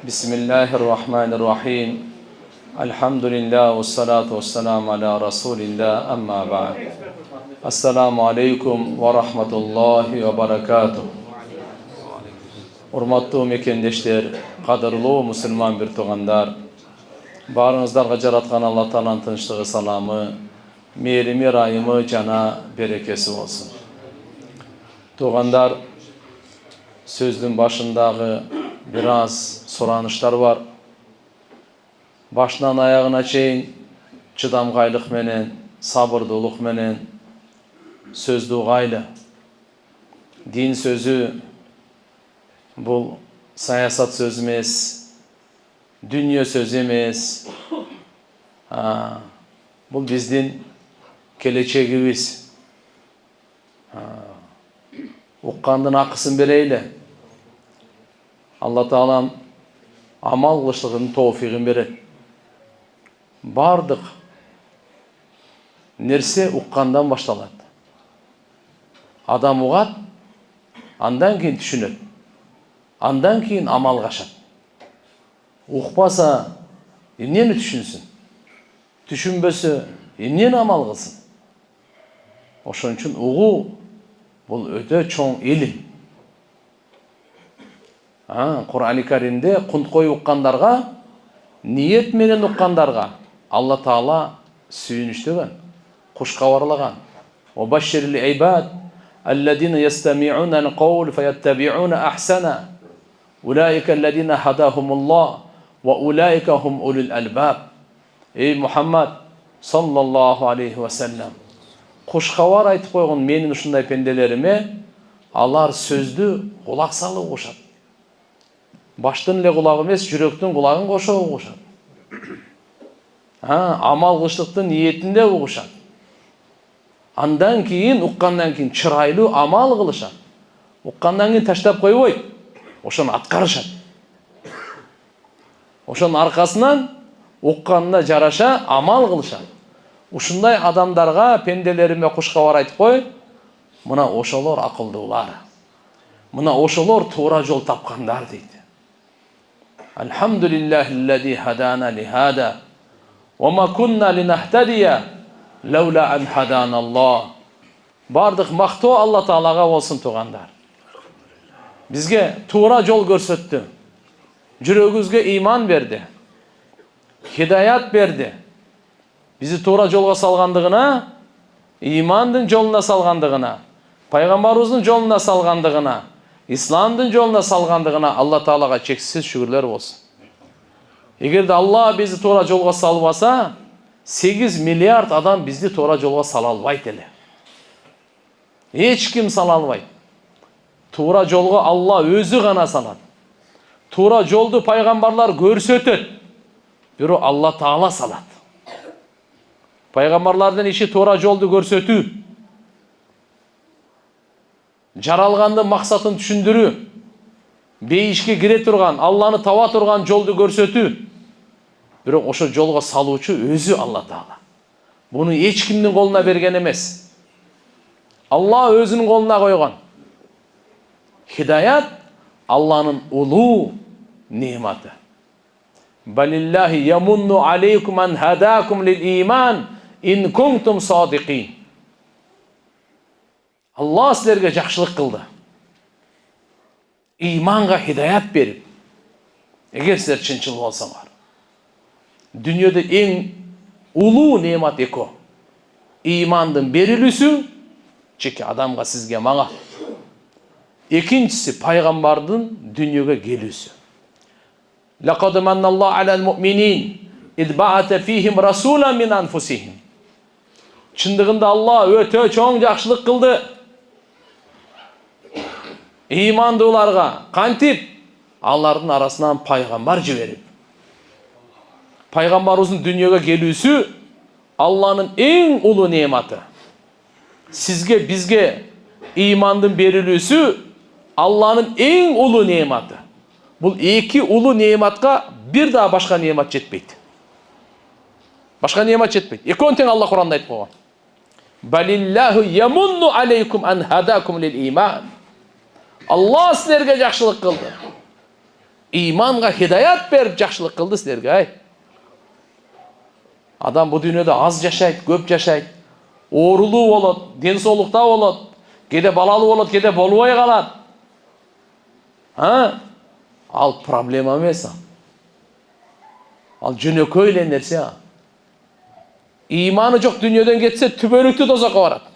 Bismillahirrahmanirrahim. Elhamdülillah ve salatu ve selamu ala Resulillah amma ba'd. Assalamu alaikum ve rahmatullahi ve barakatuh. Urmatlı mekendeşler, qadırlı Müslüman bir tuğandar, barınızlarga jaratkan Allah Ta'alanın tınçlığı salamı, merimi rayımı cana berekesi olsun. Tuğandar, sözdün başındağı biraz soranışlar var. Başından ayağına çeyin, çıdamgaylık menen, sabırdılık menen, sözdü gaylı. Din sözü, bu sayasat söz emes, dünya söz emes. Bu bizdin keleceğimiz. Uqqandın akısın bereyle. Allah Ta'alam amal kılışlığının tevfiğin verir. Bardık nerse uqqandan başlalat. Adam uğat, andan keyin düşünür. Andan keyin amal kaşat. Uqpasa, emneni düşünsün. Düşünbösü, emneni amal kılsın. Oşun için uğu, bu öte çoğun ilim. Kur'an-ı Kerim'de kunt koyu uqqandarga, niyet menen uqqandarga Allah Taala sүйүнүштөгөн, кушкабарлagан. Wa bashshiril ibad alladina yastami'una al-qawl fayattabi'una ahsana. Ulaika alladina hadahumullah wa ulaika hum ulul albab. Ey Muhammad sallallahu aleyhi ve sellem. Kuşkavar aytıp koygun menin ушундай pendelerime, alar sözdü kulak salı koşat. Baştın ile kulağı emes, жүрөктүн kulağın koşağı koşat. Amal kılışlıktın niyetinde koşat. Andan keyin, uqqandan keyin çıraylı amal kılışat. Uqqandan keyin taştap koyboy. Oşonu atkarışat. Oşonun arkasından uqqanına jaraşa amal kılışat. Ушундай адамдарга пенделериме кушкабар айтып кой. Мына ошолор акылдуулар. Мына ошолор туура жол тапкандар дейт. Elhamdülillahillezî hadana lihada ve ma kunna linehtediye levla en hadanallah. Bardık maktoo Allah Ta'alaga olsun tuğandar. Bizge tuğra jol görsetdi. Жүрөгүбүzge iman berdi. Hidayat berdi. Bizi tuğra jolga salgandığına, imandın joluna salgandığına, Peygamberimizdin joluna salgandığına, İslamdın joluna salgandığına Allah Ta'alaga çeksiz şükürler olsun. Eğer de Allah bizi tuğra jolga salbasa, 8 milyard adam bizi tuğra jolga sala albayt ele. Hiç kim sala albayt. Tuğra jolga Allah özü gana salat. Tuğra joldu peygamberler görsetet. Biri Allah Ta'ala salat. Peygamberlerden işi tuğra joldu görsetü. Жаралганды максатын түшүндүрүү, бейишке кире турган, Алланы таба турган жолду көрсөтүү. Бирок ошо жолго салуучу өзү Allah Таала. Буну эч кимдин колуна берген эмес. Allah өзүнүн колуна койгон. Hidayat Allah'ın ulu nimeti. Balillahi yamunnu aleykum en hadakum lil iman in kuntum sadiqin. Allah sizlerge жақшылық kıldı. İmanға hidayat berip, eğer sizler çınçıl bolsaňar. Dünyada en ulu nemat eko. İmandın berilüsü, çeki adamga sizge maňa. Ekinçisi paygambardın dünyaga gelüsü. Laqad manallahu alal mu'minin id ba'ata fihim rasulan min anfusihim. Çındığında Allah öte çoň жақшылық kıldı. İmandılarga kantip Allah'ın arasından paygambar jiberip. Paygambarımızın dünyaya gelüsü Allah'ın en ulu nimeti. Sizge bizge imandın berilüsü Allah'ın en ulu nimeti. Bu iki ulu nimetka bir daha başka nimet jetpeydi. Başka nimet jetpeydi. Ekon teң Allah Kur'an'da aytып koygan. Balillahu yamunnu aleykum en hadakum lil iman. Allah sizlerge жақшылық kıldı. иманға хидаят беріп жақсылық қылды сіздерге. Ай, адам бұл дүниеде аз жашайды, көп жашайды, оорулуу болады, денсаулықта болады, кейде балалы болады, кейде болбой қалады. Ал проблема емес. Ал жөнөкөй эле нерсе. Иманы жоқ дүниеден кетсе, түбөлүктүү тозаққа барады.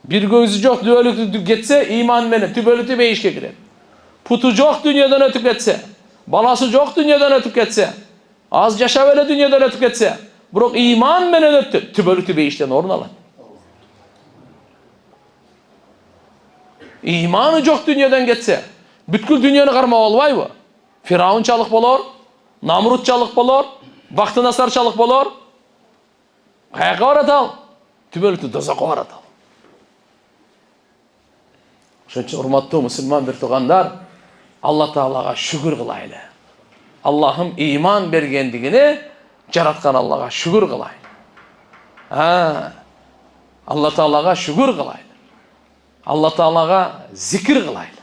Bir gözü жоқ түбөлүктүү кетсе, иман менен түбөлүктүү бейишке кирет. Путу жоқ дүниеден өтүп кетсе, баласы жоқ дүниеден өтүп кетсе, аз жашап эле дүниеден өтүп кетсе, бирок иман менен өттү, түбөлүктүү бейиштен орун алат. Иманы жоқ дүниеден кетсе, бүткүл дүниені кармап албайбы? Фираунчалык болор, Намрудчалык болор, Бактынасарчалык болор. Каяка барат ал? Түбөлүктүү тозакка барат ал. Ошон үчүн урматтуу мусулман бир туугандар, Алла Таалага шүгүр кылайлы. Аллахым иман бергендигине жараткан Аллага шүгүр кылайлы. Алла Таалага шүгүр кылайлы. Алла Таалага зикир кылайлы.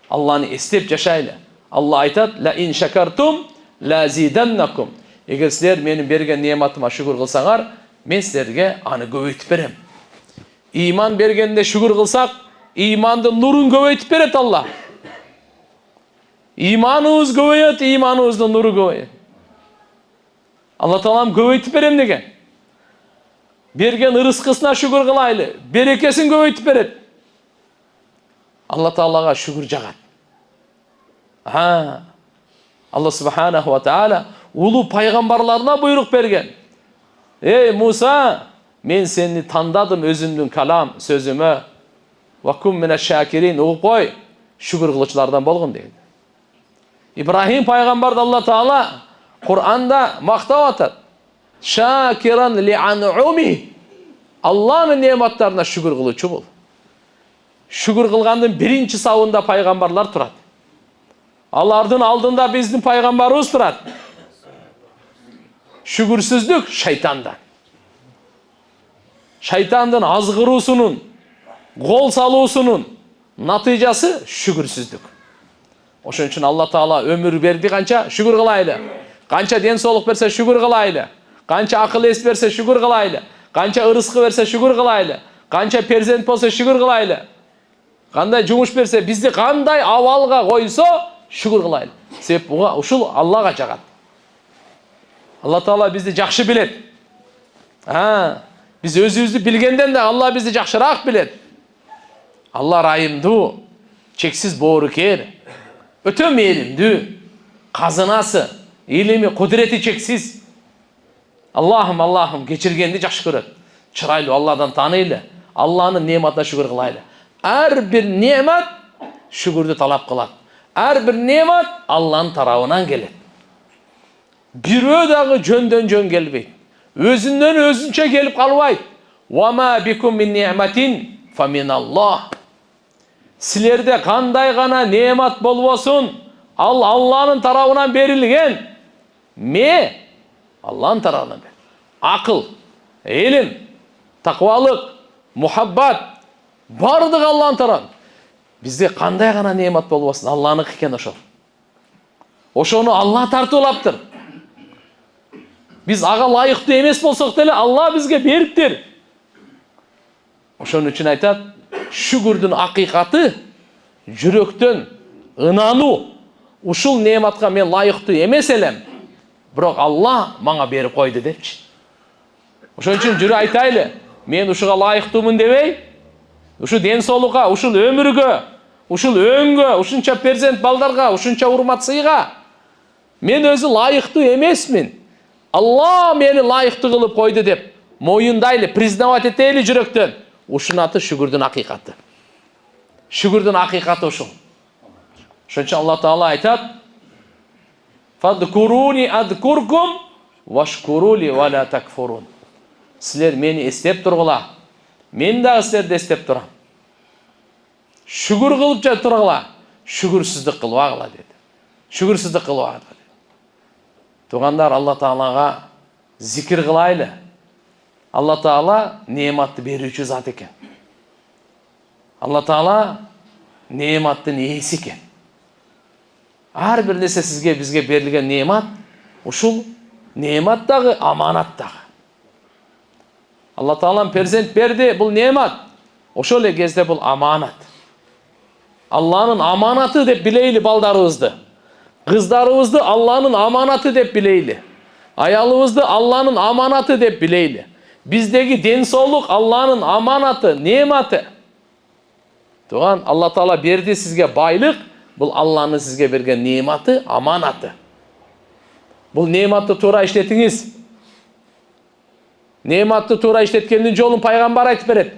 Алланы эстеп жашайлы. Алла айтат: "Ла ин шакартум ла зиданнакум." Эгер силер менин берген неmatыма шүгүр кылсаңар, мен силерге аны көбөйтүп берем. Иман бергенде шүгүр кылсак, имандын нурун көбөйтүп берет Алла. Иманыбыз көбөйөт, иманыбыздын нуру көбөйөт. Алла Таалам көбөйтүп берем деген. Берген ырыскысына шүгүр кылайлы, берекесин көбөйтүп берет. Алла Таалага шүгүр жагат. Алла Субханаху ва Таала улуу пайгамбарларына буйрук берген. Ey Musa, мен сени тандадым өзүмдүн калам сөзүмө. Ва кум минаш-шакирин, угуп кой, шүгүр кылуучулардан болгон деген. Ибрахим пайгамбарды Алла Таала Кур'анда мактап атат. Шакиран ли ан'уми. Алланын нематтарына шүгүр кылуучу бул. Шүгүр кылгандын биринчи сабында пайгамбарлар турат. Алардын алдында биздин пайгамбарыбыз турат. Шүгүрсүздүк шайтандан. Шайтандын азгыруусунун, гол салуусунун натыйжасы шүгүрсүздүк. Ошон үчүн Алла Таала өмүр берди, канча шүгүр кылайлы. Канча денсаулык берсе шүгүр кылайлы. Канча акыл эс берсе шүгүр кылайлы. Канча ырыскы берсе шүгүр кылайлы. Канча перзент болсо шүгүр кылайлы. Кандай жумуш берсе, бизди кандай абалга койсо шүгүр кылайлы. Себеп буга ушул Аллага жагат. Алла Таала бизди жакшы билет. Биз өзүбүздү билгенден да Алла бизди жакшыраак билет. Алла райымдуу, чексиз боорукер, өтө мээримдүү, казынасы, илими, кудурети чексиз. Аллахым кечиргенди жакшы көрөт. Чырайлуу Алладан таанайлы, Алланын нематына шүгүр кылайлы. Ар бир немат шүгүрдү талап кылат. Ар бир немат Алланын тарабынан келет. Бирөө дагы жөндөн жөн келбейт. Өзүнөн өзүнчө келип калбайт. Ва ма бикум мин ни'матин фа миналлах. Силерде кандай гана немат болбосун, ал Алланын тарабынан берилген. Алланын тарабынан бер. Акыл, илим, таквалык, мухаббат бардыгы Алланын тарабынан. Бизде кандай гана немат болбосун, Алланыкы экен ошол. Ошону Алла тартуулаптыр. Biz ağa layıklı emes bolsak деле Алла бизге бериптир. Ошон үчүн айтат, шүгүрдүн акыйкаты жүрөктөн ынануу. Ушул нематка мен лайыктуу эмес элем, бирок Алла мага берип койду депчи. Ошон үчүн жүрүп айтайлы, мен ушуга лайыктуумун дебей, ушу денсаулукка, ушул өмүргө, ушул өңгө, ушунча перзент балдарга, ушунча урмат сыйга мен өзү лайыктуу эмесмин. Алла мени лайыктуу кылып койду деп моюндайлы, признавать этели жүрөктөн. Ушунун аты шүгүрдүн акыйкаты. Шүгүрдүн акыйкаты ушул. Ошон үчүн Алла Таала айтат: "Фадкуруни адкуркум вашкурули ва ла такфурун." Силер мени эстеп тургула, мен дагы силерди эстеп турам. Шүгүр кылып тургула, шүгүрсүздүк кылбагыла деди. Шүгүрсүздүк кылбагыла. Тугандар, Алла Таалага зикир кылайлы. Алла Таала нематты берүүчү зат экен. Алла Таала нематтын ээси экен. Ар бир нерсе сизге бизге берилген неmat, ушул неmat дагы, аманат дагы. Алла Таалам перзент берди, бул неmat. Ошол эле кезде бул аманат. Алланын аманаты деп билейли балдарыбызды. Кыздарыбызды Алланын аманаты деп билейли. Аялыбызды Алланын аманаты деп билейли. Биздеги ден соолук Алланын аманаты, нематы. Туган, Алла Таала берди сизге байлык, бул Алланын сизге берген нематы, аманаты. Бул нематты туура иштетиңиз. Нематты туура иштеткендин жолун пайгамбар айтып берет.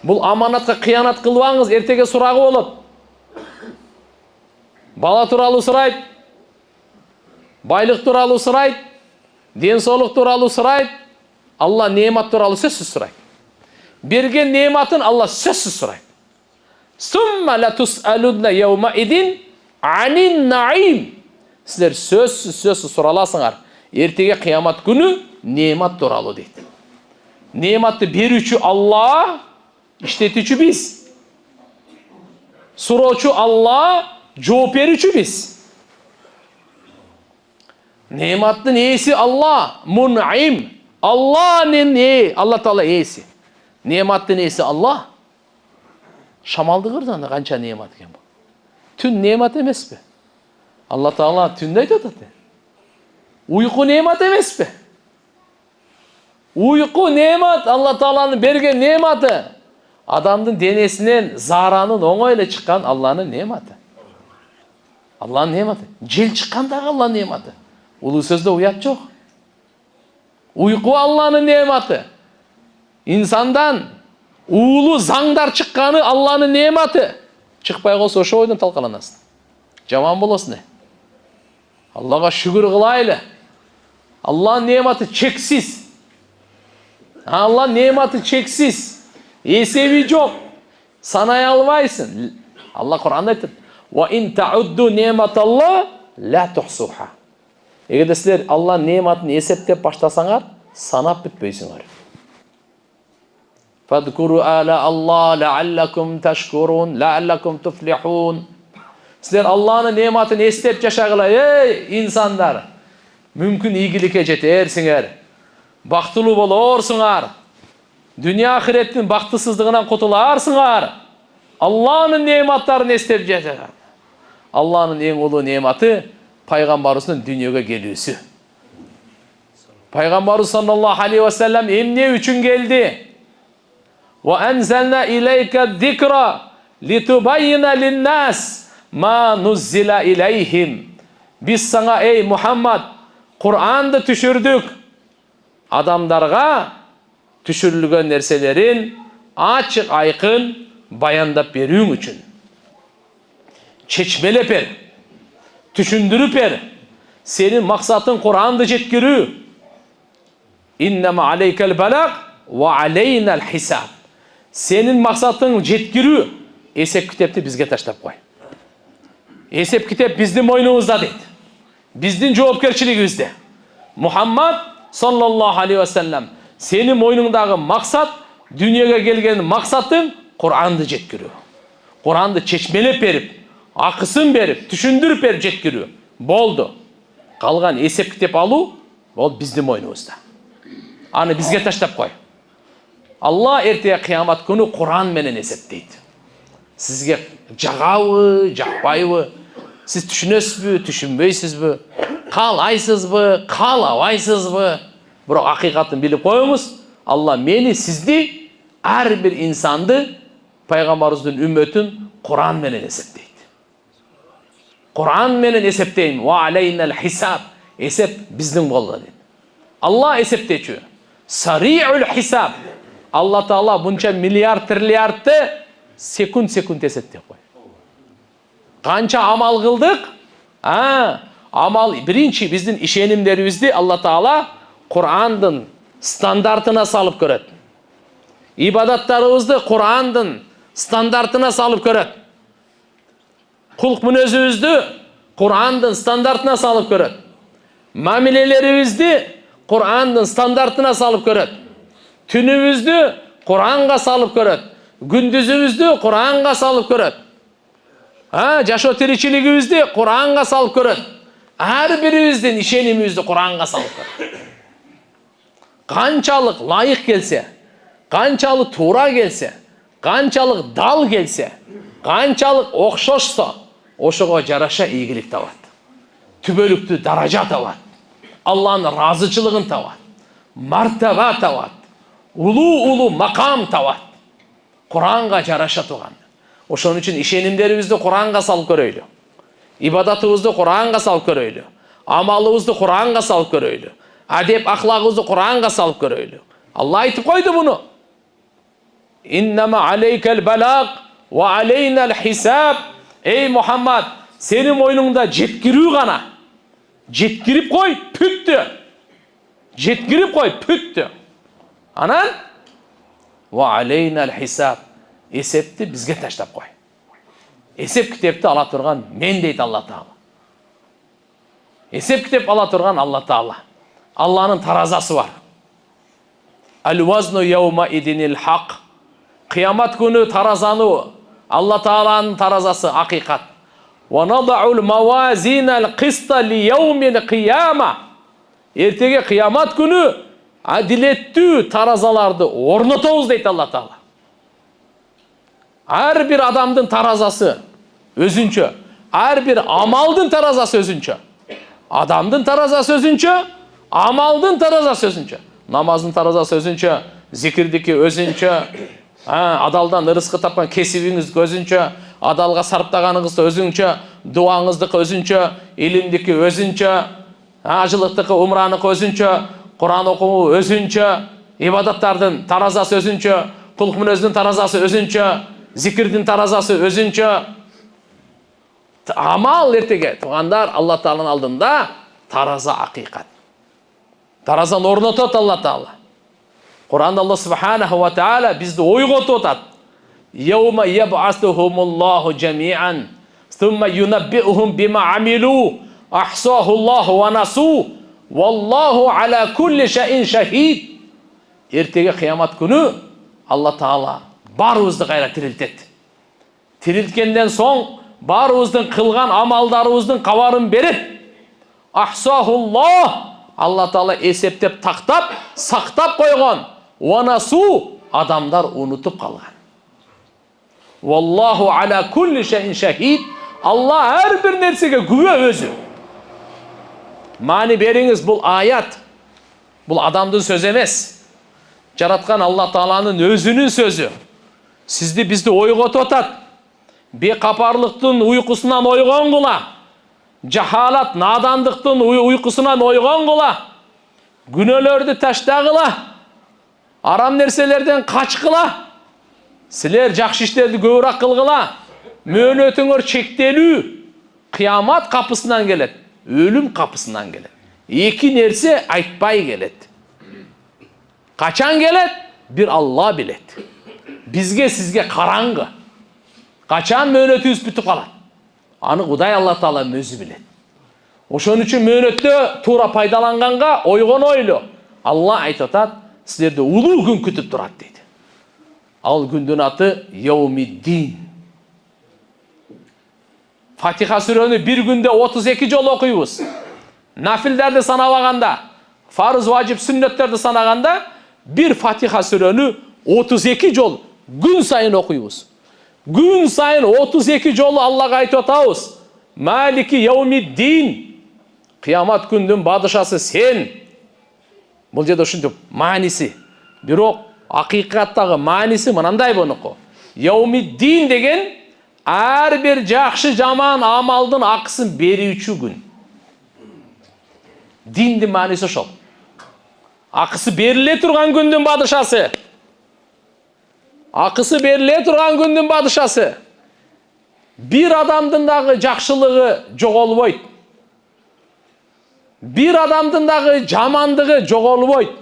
Бул аманатка кыянат кылбаңыз, эртеге сурагы болот. Бала тууралуу сурайт, байлык тууралуу сурайт, ден соолук тууралуу сурайт. Алла немат тууралуу сөзсүз сурайт. Берген нематын Алла сөзсүз сурайт. Сумма ла тусалунна яума идин анин наим. Силер сөзсүз сураласыңар. Эртеге кыямат күнү немат тууралуу дейт. Нематты берүүчү Алла, иштетүүчү биз. Суроочу Алла, жооп берүүчү биз. Нематтын ээси Алла, мун'им. Алланын Алла Таала ээси. Нематтын ээси Алла. Шамалды кырданы канча немат экен бул. Түн немат эмеспи? Алла Таала түндө айтып атат. Уйку немат эмеспи? Уйку немат, Алла Тааланын берген нематы. Адамдын денесинен зааранын оңой эле чыккан Алланын нематы. Алланын нематы. Жел чыккан дагы Алланын нематы. Улуу сөздө уят жок. Уйку Алланын нематы. Инсандан уулуу заңдар чыкканы Алланын нематы. Чыкпай калса ошо ойдон талкаланасың. Жаман болосуң. Аллага шүгүр кылайлы. Алланын нематы чексиз. Алланын нематы чексиз. Эсеби жок. Санай албайсың. Алла Кур'анда айтат: "Ва ин таудду нематалла ла тухсуха." Эгерде силер Алланын нематын эсептеп баштасаңар, санап бүтпөйсүңөр. Фадкуру ала Алла лааллакум ташкурун лааллакум туфлихун. Силер Алланын нематын эстеп жашагыла, эй инсандар. Мүмкүн ийгиликке жетерсиңер. Бактылуу болорсуңар. Дүния ахиреттин бактысыздыгынан кутуларсыңар. Алланын нематтарын эстеп жашагыла. Алланын эң улуу нематы пайгамбарыбыздын дүйнөгө келүүсү. Пайгамбарыбыз саллаллаху алейхи ва саллям эмне үчүн келди? Ва анзална илейка зикра литубайина линнас ма нуззила илейхим. Биз сага, эй Мухаммад, Кур'анды түшүрдүк. Адамдарга түшүрүлгөн нерселерин ачык айкын баяндап берүүң үчүн. Чечмелеп бер, түшүндүрүп бер. Сенин максатың Кур'анды жеткирүү. Иннама алейкал балаг ва алейнал хисаб. Сенин максатың жеткирүү. Эсеп китепти бизге таштап кой. Эсеп китеп биздин мойнубузда дейт. Биздин жоопкерчилигибизде. Мухаммад саллаллаху алейхи ва саллям, сенин мойнуңдагы максат, дүйнөгө келген максатың Кур'анды жеткирүү. Кур'анды чечмелеп берип, акысын берип, түшүндүрүп берип жеткирүү. Болду. Калган эсеп китеп алуу бол биздин мойнубузда. Аны бизге таштап кой. Алла эртеге кыямат күнү Кур'ан менен эсептейт. Сизге жагабы, жакпайбы? Сиз түшүнөсүзбү, түшүнбөйсүзбү? Каалайсызбы, каалабайсызбы? Бирок акыйкатын билип коюңуз. Алла мени, сизди, ар бир инсанды, пайгамбарыбыздын үммөтүн Кур'ан менен эсептейт. Кур'ан менен эсептейм. Ва алейнал хисаб. Эсеп биздин болду дейт. Алла эсептечү. Сариул хисаб. Алла Таала buncha миллиард триллиардты секунд эсептеп кой. Канча амал кылдык? Амал биринчи биздин ишенимдерибизди Алла Таала Кур'андын стандартына салып көрөт. Ибадаттарыбызды Кур'андын стандартына салып көрөт. Кулк мүнөзүбүздү Кур'андын стандартына салып көрөт. Мамилелерибизди Кур'андын стандартына салып көрөт. Түнүбүздү Кур'анга салып көрөт. Күндүзүбүздү Кур'анга салып көрөт. Жашоо тиричилигибизди Куранга салып көрөт. Ар бирибиздин ишенимибизди Куранга салып көрөт. Канчалык лайык келсе, канчалык туура келсе, канчалык дал келсе, канчалык окшошсо, ошого жараша ийгилик табат. Түбөлүктүү даража табат. Алланын разычылыгын табат. Мартаба табат. Улуу макам табат. Куранга жараша турган. Ошон үчүн ишенимдерибизди Куранга салып көрөйлү. Ибадатыбызды Куранга салып көрөйлү. Амалыбызды Куранга салып көрөйлү. Адеп ахлагыбызды Куранга салып көрөйлү. Алла айтып койду буну. Иннама алейкал балаг ва алейнал хисаб. Эй Мухаммад, сенин мойнуңда жеткирүү гана. Жеткирип кой, бүттү. Жеткирип кой, бүттү. Анан ва алейнал хисаб. Эсепти бизге таштап кой. Эсеп китепти ала турган мен дейт Алла Таала. Эсеп китеп ала турган Алла Таала. Алланын таразасы бар. Ал-вазну яума идинил хак. Кыямат күнү таразаны Алла Тааланын таразасы акыйкат. Ва надаул мавазинал киста ли яумил кыяма. Эртеге кыямат күнү адилеттүү таразаларды орнотобуз дейт Алла Таала. Ар бир адамдын таразасы өзүнчө, ар бир амалдын таразасы өзүнчө. Адамдын таразасы өзүнчө, амалдын таразасы өзүнчө. Намаздын таразасы өзүнчө, зикирдики өзүнчө, адалдан ырыскы тапкан кесибиңиз өзүнчө, адалга сарптаганыңыз өзүнчө, дуаңыздыкы өзүнчө, илимдики өзүнчө, ажылыктыкы умраныкы өзүнчө, Куран окуу өзүнчө, ибадаттардын таразасы өзүнчө, кулк мүнөздүн таразасы өзүнчө, зикирдин таразасы өзүнчө. Амал эртеге тугандар Алла Тааланын алдында тараза акыйкат. Таразаны орнотот Алла Таала. Куранда Алла Субханаху ва Таала бизди ойготуп атат. Яума яб'асухумуллаху жами'ан, сумма юнабби'ухум бима амилу, ахсахуллаху ва насу, валлаху ала кулли шайин шахид. Эртеге кыямат күнү Алла Таала барыбызды кайра тирилтет. Тирилткенден соң барыбыздын кылган амалдарыбыздын кабарын берет. Ахсахуллах, Алла Таала эсептеп тактап, сактап койгон. Ванасу, адамдар унутуп калган. Валлаху ала кулли шайин шахид. Алла ар бир нерсеге күбө өзү. Мани бериңиз, бул аят. Бул адамдын сөзү эмес. Жараткан Алла Тааланын өзүнүн сөзү. Сизди бизди ойготуп атат. Бекапарлыктын уйкусунан ойгонгула. Жахалат, надандыктын уйкусунан ойгонгула. Күнөөлөрдү таштагыла. Арам нерселерден качкыла. Силер жакшы иштерди көбүрөөк кылгыла. Мөөнөтүңөр чектелүү. Кыямат капысынан келет, өлүм капысынан келет. Эки нерсе айтпай келет. Качан келет? Бир Алла билет. Бизге сизге караңгы. Качан мөөнөтүбүз бүтүп калат? Аны Кудай Алла Таала өзү билет. Ошон үчүн мөөнөттө туура пайдаланганга ойгонойлу. Алла айтып атат, силерди улуу күн күтүп турат дейт. Ал күндүн аты Яумиддин. Фатиха сүрөнү бир күндө 32 жолу окуйбуз. Нафилдерди санабаганда, фарыз, важип, сүннөттөрдү санаганда, bir Fatiha сүрөнү 32 жол күн сайын окуйбуз. Күн сайын 32 жолу Аллага айтып атабыз. Малики яумиддин. Кыямат күндүн бадышасы сен. Бул жерде ушинтип мааниси. Бирок акыйкаттагы мааниси мынандай бунуку. Яумиддин деген ар бир жакшы жаман амалдын акысын берүүчү күн. Диндин мааниси ошол. Акысы бериле турган күндүн бадышасы. Акысы бериле турган күндүн бадышасы. Бир адамдын дагы жакшылыгы жоголбойт. Бир адамдын дагы жамандыгы жоголбойт.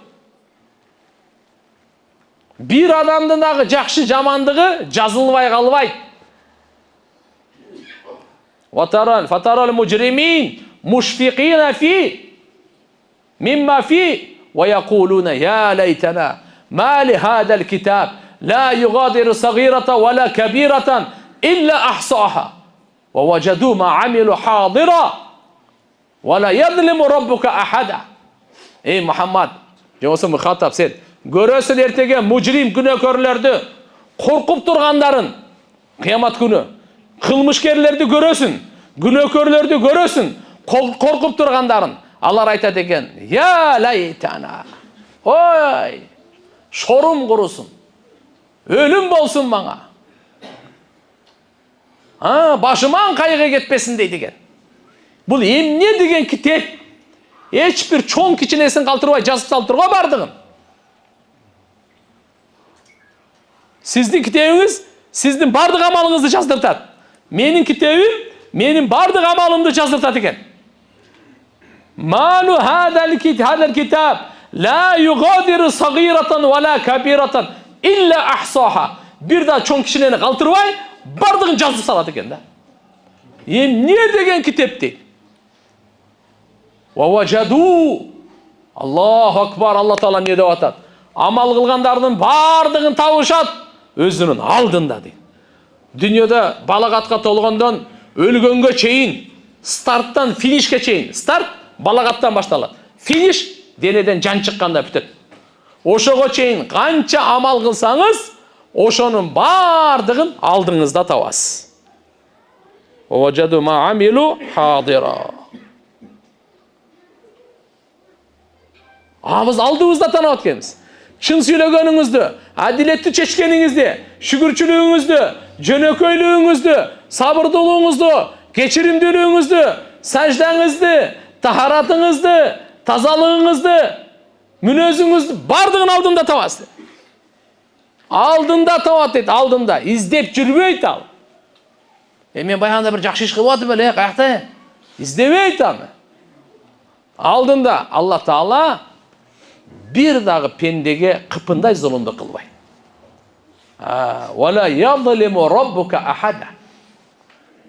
Бир адамдын дагы жакшы жамандыгы жазылбай калбайт. Фатарал мужримин мушфиқина фи мимма фи ويقولون يا ليتنا ما لهذا الكتاب لا يغادر صغيرة ولا كبيرة إلا أحصاها Wa wajadu ma amilu hadira. Wa la yadlimu rabbuka ahada. Ey Muhammad, Joсы Muhattab sen görөсүн эртеге мужрим күнөөкөрлөрдү, коркуп тургандарын, кыямат күнү кылмышкерлерди көрөсүн, күнөөкөрлөрдү көрөсүн, коркуп тургандарын. Алар айтат экен: "Я лайтана. Ой, шорум курусун. Өлүм болсун мага. Башыман кайгы кетпесин" дейт экен. Бул эмне деген китеп? Эч бир чоң кичинесин калтырбай жазып салып турго бардыгын. Сиздин китебиңиз сиздин бардык амалыңызды жаздыртат. Менин китебим менин бардык амалымды жаздыртат экен. Малу хадал китаб ла югадиру сагирatan вала кабирatan илля ахсаха. Бир да чоң кичинени калтырбай бардыгын жазып салат экен да. Эмне деген китеп дейт? Ва важаду. Аллаху акбар, Алла Таала эмне деп атат? Амал кылгандардын бардыгын табышат өзүнүн алдында дейт. Дүйнөдө балагатка толгондон өлгөнгө чейин, старттан финишке чейин. Старт балагаттан башталат. Финиш денеден жан чыкканда бүтөт. Ошого чейин канча амал кылсаңыз, ошонун бардыгын алдыңызда табасыз. Важаду ма амилу хадира. Биз алдыбызда танып аткенбиз. Чын сүйлөгөнүңүздү, адилеттүү чечкениңизди, шүгүрчүлүгүңүздү, жөнөкөйлүгүңүздү, сабырдуулугуңузду, кечиримдүүлүгүңүздү, саждаңызды, тахаратыңызды, тазалыгыңызды, мүнөзүңүздү бардыгын алдында табасыз. Алдында табат дейт, алдында. Издеп жүрбөйт ал. Мен баягында бир жакшы иш кылып атып эле, каякта? Издебейт аны. Алдында Алла Таала бир дагы пендеге кыпындай зулумду кылбайт. Вала язлиму раббука ахада.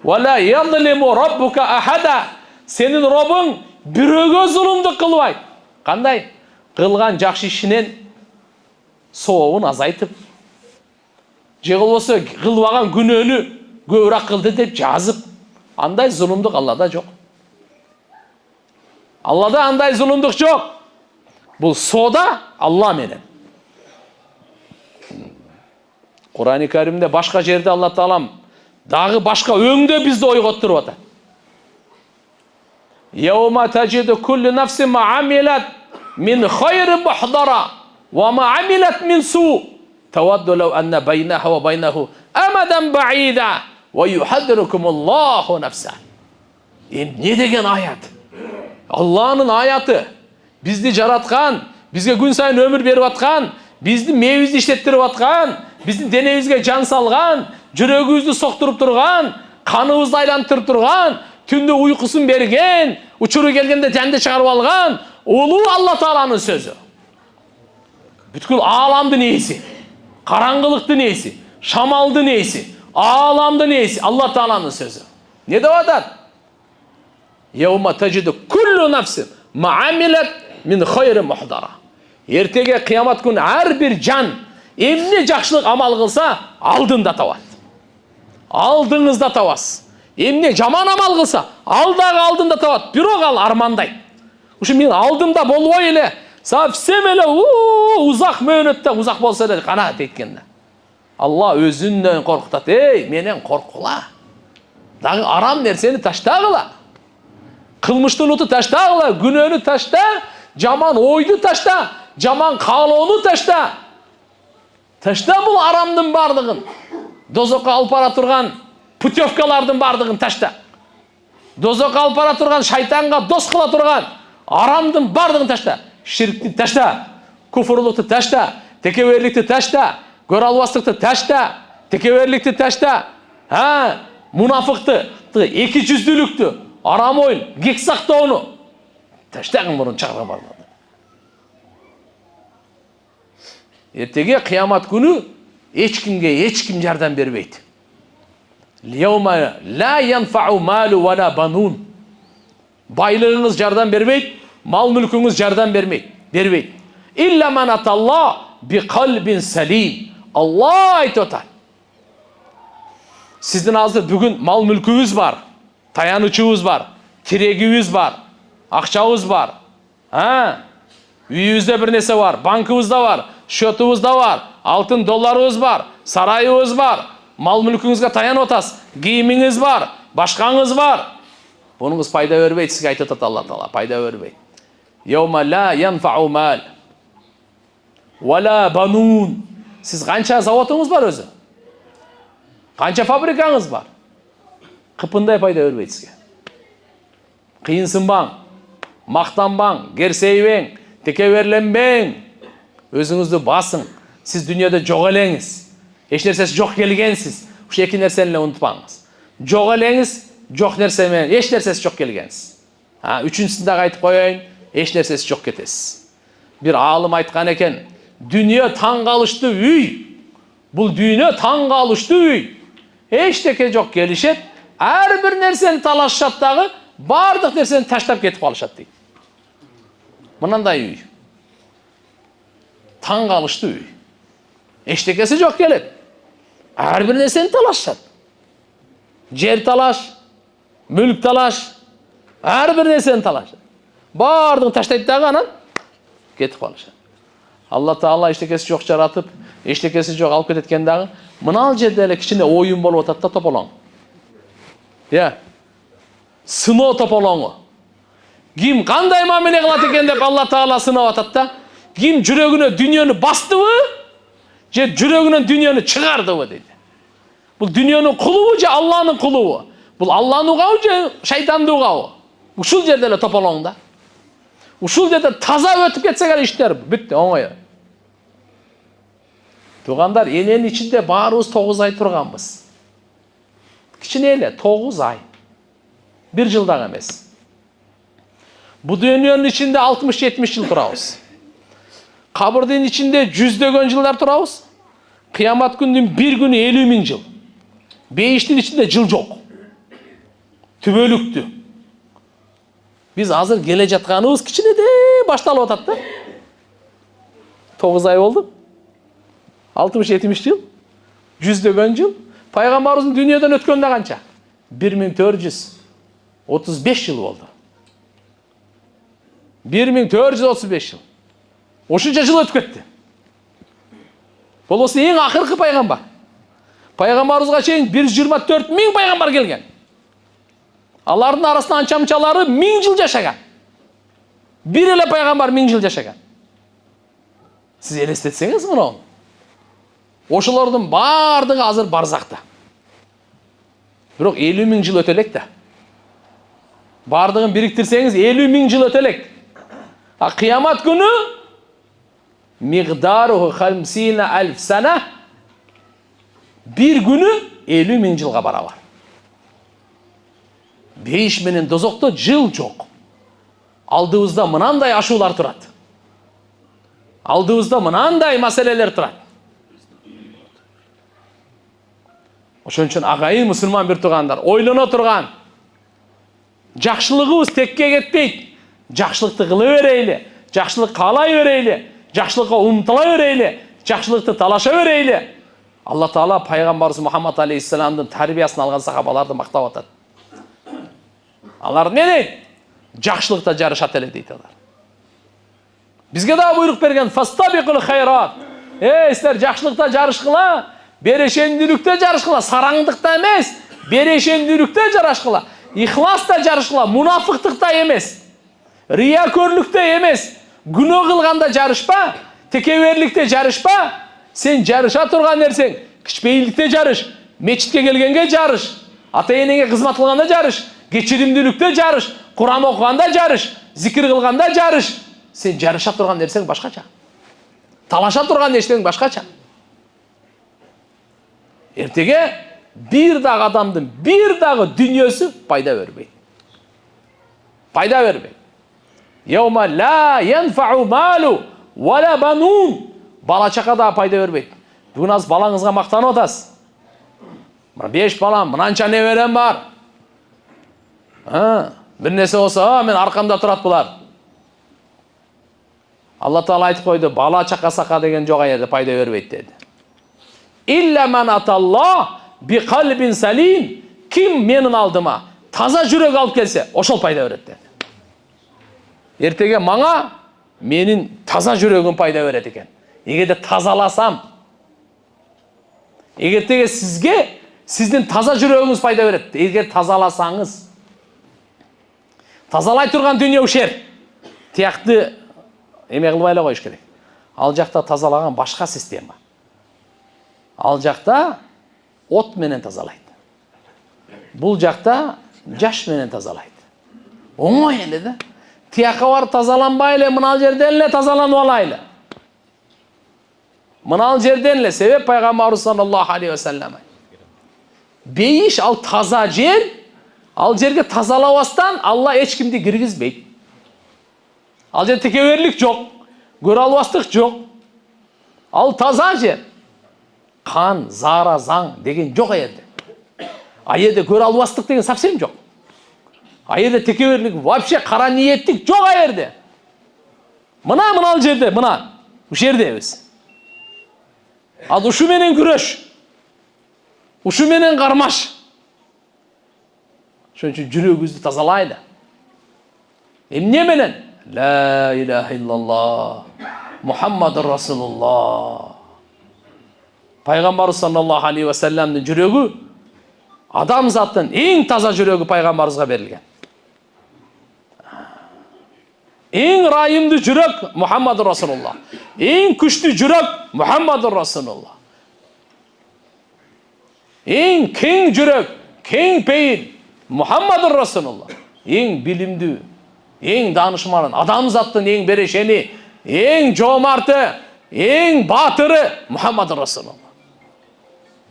Вала язлиму раббука ахада. Сенин Робуң бирөөгө зулумду кылбайт. Кандай? Кылган жакшы ишинен сообун азайтып, же болбосо кылбаган күнөөнү көбүрөөк кылды деп жазып, андай зулумдук Аллада жок. Аллада андай зулумдук жок. Бул сода Алла менен. Кур'ан-ы Каримде башка жерде Алла Таалам дагы башка өңдө бизди ойготтуруп атат. Yawma tajidu kullu nafsin ma amilat min khayrin muhdara wa ma amilat min su tawaddu law anna baynaha wa baynahu amadan ba'ida wa yuhaddirukum Allahu nafsa. Ne деген аят? Алланын аяты. Bizdi жараткан, бизге күн сайын өмүр берип аткан, bizdi мээбизди иштеттирип аткан, биздин денебизге жан салган, жүрөгүбүздү соктуруп турган, каныбызды айлантырып турган, түндө уйкусун берген, учуру келгенде жанды чыгарып алган улуу Алла Тааланын сөзү. Бүткүл ааламдын ээси, караңгылыктын ээси, шамалдын ээси, ааламдын ээси Алла Тааланын сөзү. Не деп атат? Yawma tajidu kullu nafsin ma amilat min khayrin muhdara. Эртеге кыямат күнү ар бир жан эмне жакшылык амал кылса, алдында табат. Алдыңызда табасыз. Эмне жаман амал кылса, алдагы алдында табат. Бирок ал армандайт. Ушу мен алдымда болбой эле, совсем эле узак мөөнөттө, узак болсо эле канаат эткенде. Алла өзүнөн коркутат. Эй, менен коркула. Дагы арам нерсени таштагыла. Кылмыштуулукту таштагыла, күнөөнү ташта, жаман ойду ташта, жаман каалоону ташта. Ташта бул арамдын бардыгын. Дозокко алып бара турган путевкалардын бардыгын ташта. Дозокко алып бара турган шайтанга дос кыла турган арамдын бардыгын ташта. Ширкти ташта, куфурлукту ташта, текеберликти ташта, көрө албастыкты ташта, текеберликти ташта. Мунафыкты, эки жүздүүлүктү, арам ойын, кек сактоону таштагын мурун чыгарган барлар. Эртеге кыямат күнү эч ким жардам бербейт. Лияума ла янфау малу вала банун. Байлыгыңыз жардам бербейт, мал мүлкүңүз жардам бербейт. Илля ман аталла би калбин салим. Алла айтып атат. Сіздің азыр бүгін мал мүлкіңіз бар, таянычыңыз бар, тирегіңіз бар, ақшаңыз бар. Үйіңізде бір нәрсе бар, банкыңызда бар, счетыңызда бар, алтын долларыңыз бар, сарайыңыз бар, мал мүлкіңізге таянып отырсыз, киіміңіз бар, башқаңыз бар. Бұныңыз пайда бермейді, сізге айтып жатады Алла Тағала, пайда бермейді. Yawma la yanfa'u mal wala banun. Siz qancha zavotingiz bor o'zi? Qancha fabrikangiz bor? Qıpınday пайда бермейді sizga. Qiyinsinbang, maqtanbang, gerseybeң, tekeverlenbeң. Өзіңізді басың. Siz dünyada жоқ elеңіз. Еш нәрсесі жоқ келгенсіз. Şu екі нәрсені ұмытпаңыз. Жоқ elеңіз, жоқ нәрсемен, еш нәрсесі жоқ келгенсіз. Üçüncüsünde айтып қойайын, еш нәрсесі жоқ кетесіз. Bir алым айтқан екен, дүние таңғалышты үй. Бұл дүние таңғалышты үй. Ештеке жоқ келішет, әрбір нәрсені талашшаттағы, бардық нәрсені таштап кетіп қалышат дейді. Мынандай үй. Таңғалышты үй. Ештекесі жоқ келеді. Әрбір нәрсені талашшат. Жер талаш, мүлік талаш, әрбір нәрсені талашат. Бардығын таштайды дағы анан кетіп қалышат. Алла Тағала ештекесі жоқ жаратып, ештекесі жоқ алып кететкен дағы, мынау жерде әлі кішкене ойын болып отады да тополоң. Сынау тополоңы. Ким қандай мамиле қылады екен деп Алла Тағала сынап атады да, ким жүрегіне дүниені бастыбы, же жүрегінен дүниені шығардыбы дейді. Бұл дүниенің құлуы же Алланың құлуы. Бұл Алланың қауы же шайтанның қауы. Ушул жерде эле тополоң да. Ушул жерде таза өтіп кетсе керек иштер бүтті, оңой. Туғандар, ененің içinde барыбыз 9 ай тұрғанбыз. Кичине эле 9 ай. Bir жылдақ емес. Bu dünyanın içinde 60-70 жыл тұрабыз. Қабырдың içinde жүздеген жылдар тұрабыз. Қиямат күндің bir күні 50.000 жыл. Бейіштің içinde жыл жоқ. Түбөлүктү. Biz азыр келе жатқаныбыз кичинеде башталып атат да. 9 ай болды. 60-70 жыл. Жүздеген жыл. Пайғамбарымыздың дүниеден өткенде қанша? 1435 жыл болды. 1435 жыл. Ошынша жыл өтіп кетті. Бұл осы ең ақырғы пайғамбар. Пайғамбарымызға шейін 124.000 пайғамбар келген. Алардың арасында анчамчалары 1000 жыл жашаған. Bir еле пайғамбар 1000 жыл жашаған. Сіз елестетсеңіз мұны. Ошылардың бардығы азыр барзақта. Бірақ 50.000 жыл өтелек та. Бардығын біріктірсеңіз 50.000 жыл өтелек. Қиямат күні миғдаруху 50.000 сана, bir күні 50.000 жылға барабар. Бейіш менен дозоқта жыл жоқ. Алдыбызда мынандай ашулар тұрады. Алдыбызда мынандай мәселелер тұрады. Ошон үчүн ағайын мұсылман бір туғандар, ойлана тұрған. Жақшылығыбыз текке кетпейді. Жақшылықты қылы берейлі, жақшылық қалай берейлі, жақшылыққа ұмтыла берейлі, жақшылықты талаша берейлі. Алла Тағала пайғамбарымыз Мұхаммад алейхиссаламдың тәрбиясын алған сахабаларды мақтап атады. Алар не дейді? Жақшылықта жарышат еле дейді алар. Бізге да бұйрық берген фастабиқул хайрат. Сіздер жақшылықта жарышқыла, берешенділікте жарышқыла, сараңдықта емес, берешенділікте жарышқыла, ихласта жарышқыла, мұнафықтықта емес, риякөрлікте емес, күнөө қылғанда жарышпа, текеберлікте жарышпа. Сен жарыша тұрған нәрсең, кішпейілікте жарыш, мечітке келгенге жарыш, ата-енеңе қызмат қылғанда жарыш, кечиримдүүлүктө жарыш, Құран оқығанда жарыш, зикір қылғанда жарыш. Сен жарыша тұрған нәрсең башқача. Талаша тұрған нәрсең башқача. Ертеге bir дағы адамдың, bir дағы дүниесі пайда бермейді. Пайда бермейді. Yawma la yanfa'u malu wala banun. Бала чақа да пайда бермейді. Бүгін аз балаңызға мақтанып отырсыз. 5 балам, мынанша неберем бар. Bir нәрсе болса, мен арқамда тұрады бұлар. Алла Тағала айтып қойды, бала чақа сақа деген жоқ жерде пайда бермейді деді. Илля ман аталла bi qalbin salim, kim menin aldıma taza жүрек алып келсе, ошол пайда берет dedi. Ертеге маңа менин таза жүрөгүм пайда берет экен. Эгерде тазаласам, эгертеге сизге сиздин таза жүрөгүңүз пайда берет. Эгер тазаласаңыз, тазалай турган дүние ушер. Тияқты эме кылбай эле коюш керек. Ал жакта тазалаган башка система. Ал жакта от менен тазалайт. Бул жакта жаш менен тазалайт. Оңой эле да. Тияка бар тазаланбайлы, мынал жерден эле тазаланып алайлы. Мынал жерден эле себеп пайгамбарыбыз саллаллаху алейхи ва саллям. Бейиш ал таза жер, ал жерге тазалабастан Алла эч кимди киргизбейт. Ал жерде текеберлик жок, көрө албастык жок. Ал таза жер. Қан, зара, заң деген жок аерде. Аерде көрө албастык деген совсем жок. Аерде текеберлик, вообще кара ниеттик жок аерде. Мынал жерде, мына, уш жердебиз. Ал ушу менен күрөш. Ушу менен кармаш. Ошон үчүн жүрөгүбүздү тазалайлы. Эмне менен? La ilahe illallah Muhammadur Rasulullah. Пайгамбарыбыз саллаллаху алейхи ва салламдын жүрөгү адамзаттын эң таза жүрөгү пайгамбарыбызга берилген. Эң райымды жүрөк Мухаммадур Расулуллах. Эң күчтүү жүрөк Мухаммадур Расулуллах. Эң кең жүрөк, кең пейил Мухаммадур Расулуллах. Эң билимдүү, эң данышман, адамзаттын эң берешени, эң жомарты, эң батыры Мухаммадур Расулуллах.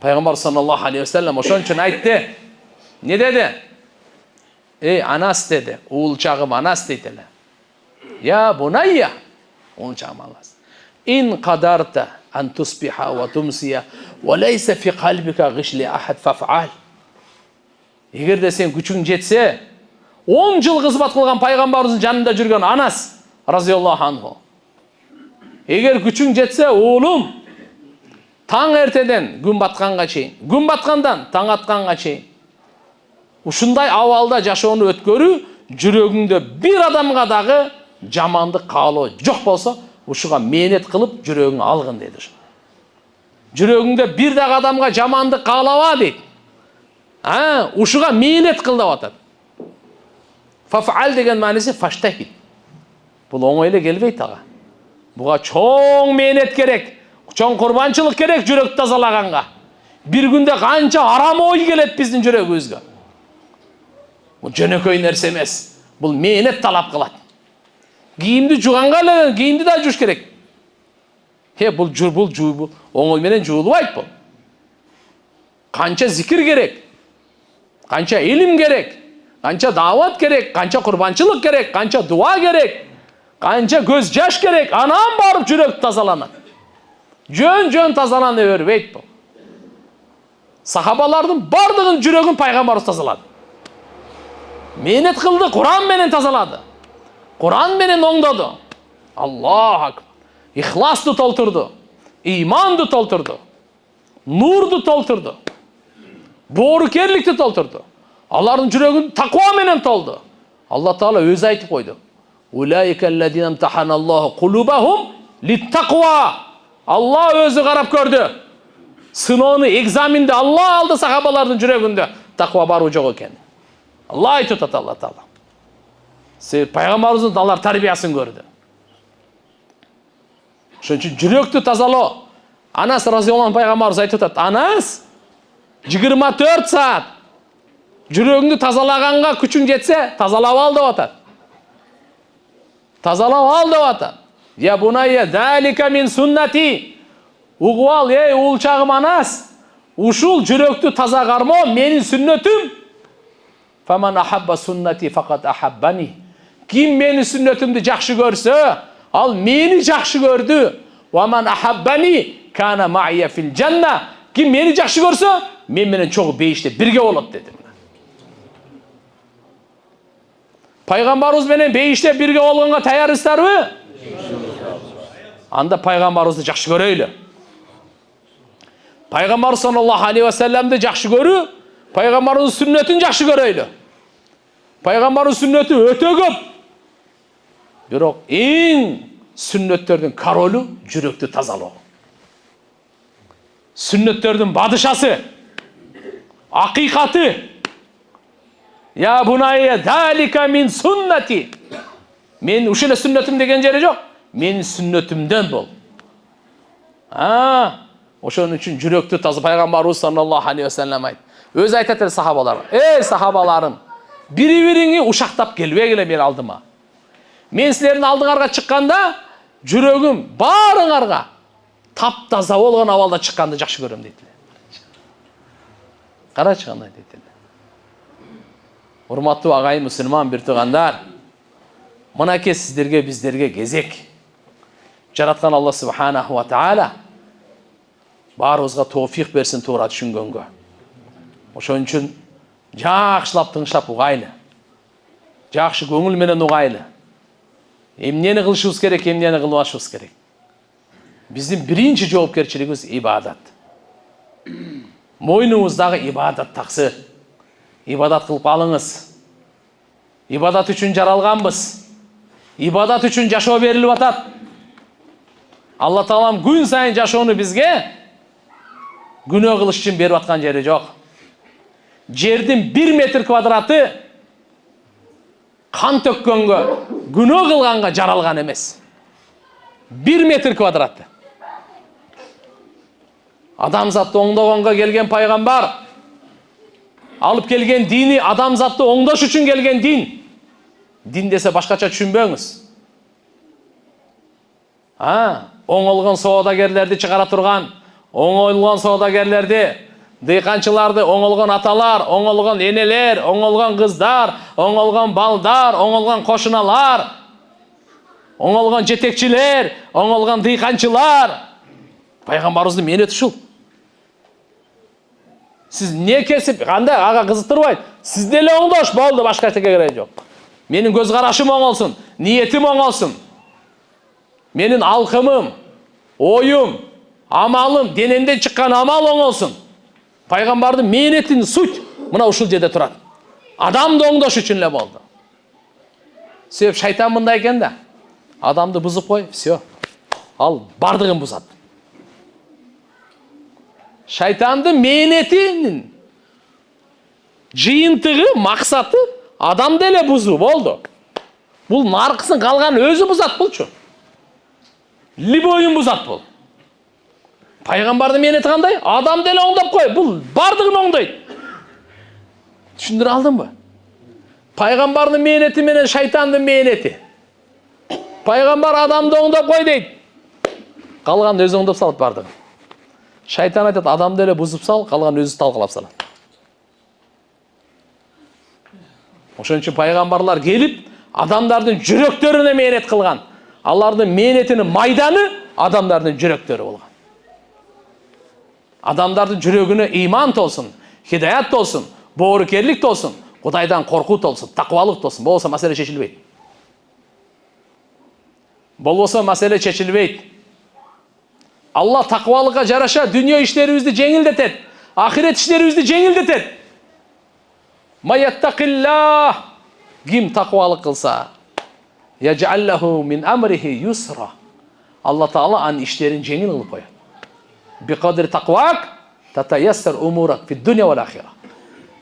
Пайгамбар саллаллаху алейхи ва саллям ошон үчүн айтты. Не деди? Эй Анас деди, уулчагым Анас дейт эле. Я бунайя, уулчагым Анас. Ин qadarta an tusbiha wa tumsiya wa laysa fi qalbika ghish li ahad faf'al. Эгерде сен күчүң жетсе, 10 жыл кызмат кылган пайгамбарыбыздын жанында жүргөн Анас разияллаху анху. Эгер күчүң жетсе, уулум, таң эртеден күн батканга чейин, күн баткандан таң атканга чейин ушундай абалда жашоону өткөрүү, жүрөгүңдө бир адамга дагы жамандык каалоо жок болсо, ушуга мээнет кылып жүрөгүңдү алгын дейт. Жүрөгүңдө бир дагы адамга жамандык каалаба дейт. Ушуга мээнет кыл деп атат. Фаф'ал деген мааниси фаштахид. Бул оңой эле келбейт ага. Буга чоң мээнет керек. Чоң курбанчылык керек жүрөк тазалаганга. Бир күндө канча арам ой келет биздин жүрөгүбүзгө. Бул жөнөкөй нерсе эмес. Бул мээнет талап кылат. Кийимди жуганга эле кийимди да жууш керек. Бул оңой менен жуулбайт бул. Канча зикир керек. Канча илим керек. Канча дават керек, канча курбанчылык керек, канча дуа керек, канча көз жаш керек. Анан барып жүрөк тазаланат. Жөн тазалана бербейт бул. Сахабалардын бардыгын жүрөгүн пайгамбарыбыз тазалады. Мээнет кылды, Куран менен тазалады. Куран менен оңдоду. Аллаху акбар. Ихласту толтурду, иманды толтурду, нурду толтурду, боорукерликти толтурду. Алардын жүрөгүн таква менен толду. Алла Таала өзү айтып койду. Улайкаллазина имтаханаллаху кулубахум литтаква. Алла өзү карап көрдү. Сыноону, экзаменди Алла алды сахабалардын жүрөгүндө. Таква барбы жок экен. Алла айтып атат Алла Таала. Себеп пайгамбарыбыздын алар тарбиясын көрдү. Ошон үчүн жүрөктү тазалоо. Анас разияллаху анху пайгамбарыбыз айтып атат. Анас 24 саат жүрөгүңдү тазалаганга күчүң жетсе, тазалап ал деп атат. Тазалап ал деп атат. Я бунайя залика мин суннати. Угуп ал, эй уулчагым Анас, ушул жүрөктү таза кармоо менин сүннөтүм. Фаман ахабба суннати факат ахаббани. Ким менин сүннөтүмдү жакшы көрсө, ал мени жакшы көрдү. Ваман ахаббани кана ма'ия фил жанна. Ким мени жакшы көрсө, мен менен чогуу бейиште бирге болот деди. Пайгамбарыбыз менен бейиште бирге болгонго таярсыздарбы? Анда пайгамбарыбызды жакшы көрөйлү. Пайгамбар саллаллаху алейхи ва салламды жакшы көрүү, пайгамбардын сүннөтүн жакшы көрөйлү. Пайгамбардын сүннөтү өтө көп. Бирок эң сүннөттөрдүн королу жүрөктү тазалоо. Сүннөттөрдүн бадышасы, акыйкаты. Я бунайя залика мин суннати. Мен ушул сүннөтүм деген жери жок. Менин сүннөтүмдөн бол. Ошон үчүн жүрөктү таза пайгамбарыбыз саллаллаху алейхи ва саллам айт. Өзү айтат эле сахабаларга: "Эй сахабаларым, бири-бириңи ушактап келбегиле мен алдыма. Мен силердин алдыңарга чыкканда, жүрөгүм баарыңарга таптаза болгон абалда чыкканды жакшы көрөм" дейт. Карачы кандай дейт эле. Урматтуу агайын мусулман бир туугандар, мынакей сиздерге биздерге кезек. Жараткан Алла субханаху ва таала баарыбызга тоофик берсин туура түшүнгөнгө. Ошон үчүн жакшылап тыңшап угайлы. Жакшы көңүл менен угайлы. Эмнени кылышыбыз керек, эмнени кылбашыбыз керек. Биздин биринчи жоопкерчилигибиз ибадат. Мойнуңуздагы ибадат таксы. Ибадат кылып алыңыз. Ибадат үчүн жаралганбыз. Ибадат үчүн жашоо берилип атат. Алла Таалам күн сайын жашоону бизге күнөө кылыш үчүн берип аткан жери жок. Жердин 1 метр квадраты кан төккөнгө, күнөө кылганга жаралган эмес. 1 метр квадраты. Адамзатты оңдогонго келген пайгамбар, алып келген дини адамзатты оңдош үчүн келген дин. Дин десе башкача түшүнбөңүз. Оңолгон соодагерлерди чыгара турган, оңолгон соодагерлерди, дыйканчыларды, оңолгон аталар, оңолгон энелер, оңолгон кыздар, оңолгон балдар, оңолгон кошуналар, оңолгон жетекчилер, оңолгон дыйканчылар. Пайгамбарыбыздын мээнети ушул. Сиз не кесип, кандай ага кызыктырбайт. Сиз деле оңдош болду, башка эчеге кереги жок. Менин көз карашым оңолсун, ниетим оңолсун. Менин алкымым, оюм, амалым, денемден чыккан амал оңолсун. Пайгамбардын мээнетинин суть мына ушул жерде турат. Адамды оңдош үчүн эле болду. Себеп шайтан мындай экен да. Адамды бузуп кой, всё. Ал бардыгын бузат. Шайтандын мээнетинин жыйынтыгы, максаты адамды эле бузуу болду. Бул наркысын калган өзү бузат булчу. Либойун бузат бул. Пайгамбардын мээнети кандай? Адамды эле оңдоп кой, бул бардыгын оңдойт. Түшүндүрө алдымбы? Пайгамбардын мээнети менен шайтандын мээнети. Пайгамбар адамды оңдоп кой дейт. Калган өзү оңдоп салат бардыгын. Шайтан айтат, адамды эле бузуп сал, калган өзү талкалап салат. Ошон үчүн пайгамбарлар келип, адамдардын жүрөктөрүнө мээнет кылган. Алардын мээнетинин майданы адамдардын жүрөктөрү болгон. Адамдардын жүрөгүнө иман толсун, хидаят толсун, боорукерлик толсун, Кудайдан коркуу толсун, таквалык толсун. Болбосо маселе чечилбейт. Болбосо маселе чечилбейт. Алла таквалыкка жараша дүйнө иштерибизди жеңилдетет, ахирет иштерибизди жеңилдетет. Маяттакиллах, ким таквалык кылса, яджаллаху мин амрихи юсра. Алла Таала анын иштерин жеңил кылып коет. Биқадри тақвак татаяссар умурак фи дуnya вал ахира.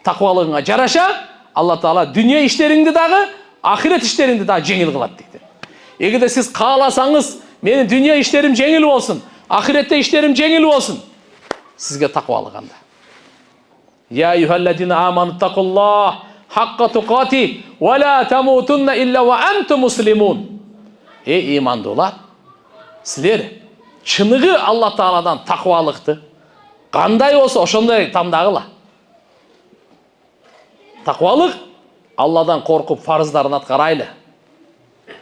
Тақвалыгыңа жараша Алла Таала дүние иштериңди дагы, ахирет иштериңди дагы жеңил кылат дейт. Эгерде сиз кааласаңыз, менин дүние иштерим жеңил болсун, ахиретте иштерим жеңил болсун, сизге тақвалык анда. Я аyyuhalladina amanu taqullah haqqa tuqati wa la tamutunna illa wa antum muslimun. Ey имандуулар, силер чыныгы Алла Тааладан таквалыкты кандай болсо ошондой тандагыла. Таквалык Алладан коркуп фарыздарын аткарайлы.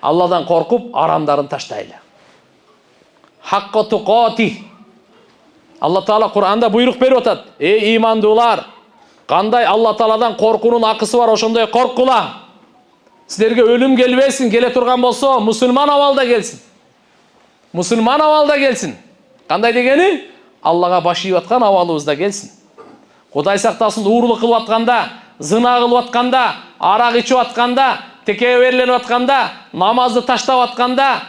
Алладан коркуп арамдарын таштайлы. Хакка туқати. Алла Таала Кур'анда буйрук берип атат. Эй имандуулар, кандай Алла Тааладан коркуунун акысы бар, ошондой коркула. Силерге өлүм келбесин, келе турган болсо, мусулман абалда келсин. Мусулман абалда келсин. Кандай дегени? Аллаға баш ийип аткан абалыбызда келсин. Кудай сактасын, уурлук кылып атканда, зына кылып атканда, арак ичип атканда, текеберленип атканда, намазды таштап атканда,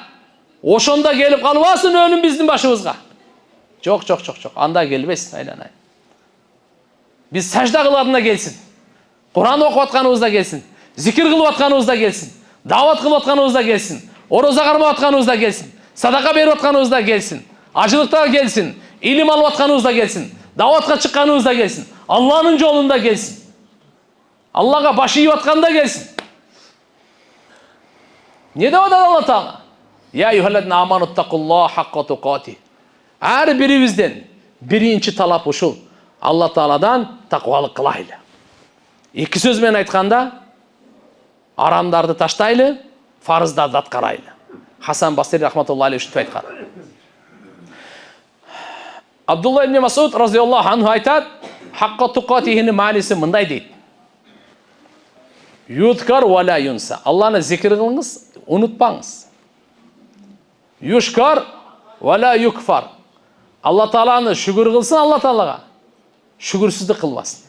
ошондо келип калбасын өлүм биздин башыбызга. Жок, анда келбесин, айланайын. Биз сажда кылып келсин. Куран окуп атканыбызда келсин. Зикир кылып атканыбызда келсин. Дават кылып атканыбызда келсин. Ороза кармап атканыбызда келсин. Садака берип атканыбызда келсин. Ажылыкта келсин. Илим алып атканыбызда келсин. Даватка чыкканыбызда келсин. Алланын жолунда келсин. Аллага баш ийип атканда келсин. Не деп атат Алла Таала? Я юхалладина аману тақуллаха хаққа туқати. Ар бирибизден биринчи талап ушул. Алла Тааладан тақвалык кылайлы. Эки сөз менен айтканда, арамдарды таштайлы, фарыздарды аткарайлы. Хасан Басри рахматуллахи алейхи ушинтип айткан. Абдулла ибн Масуд разияллаху анху айтат, хаққа туқатихинин мааниси мындай дейт. Юдкар ва ла юнса. Алланы зикир кылыңыз, унутпаңыз. Юшкар ва ла юкфар. Алла Тааланы шүгүр кылсын, Алла Таалага шүгүрсүздүк кылбасын.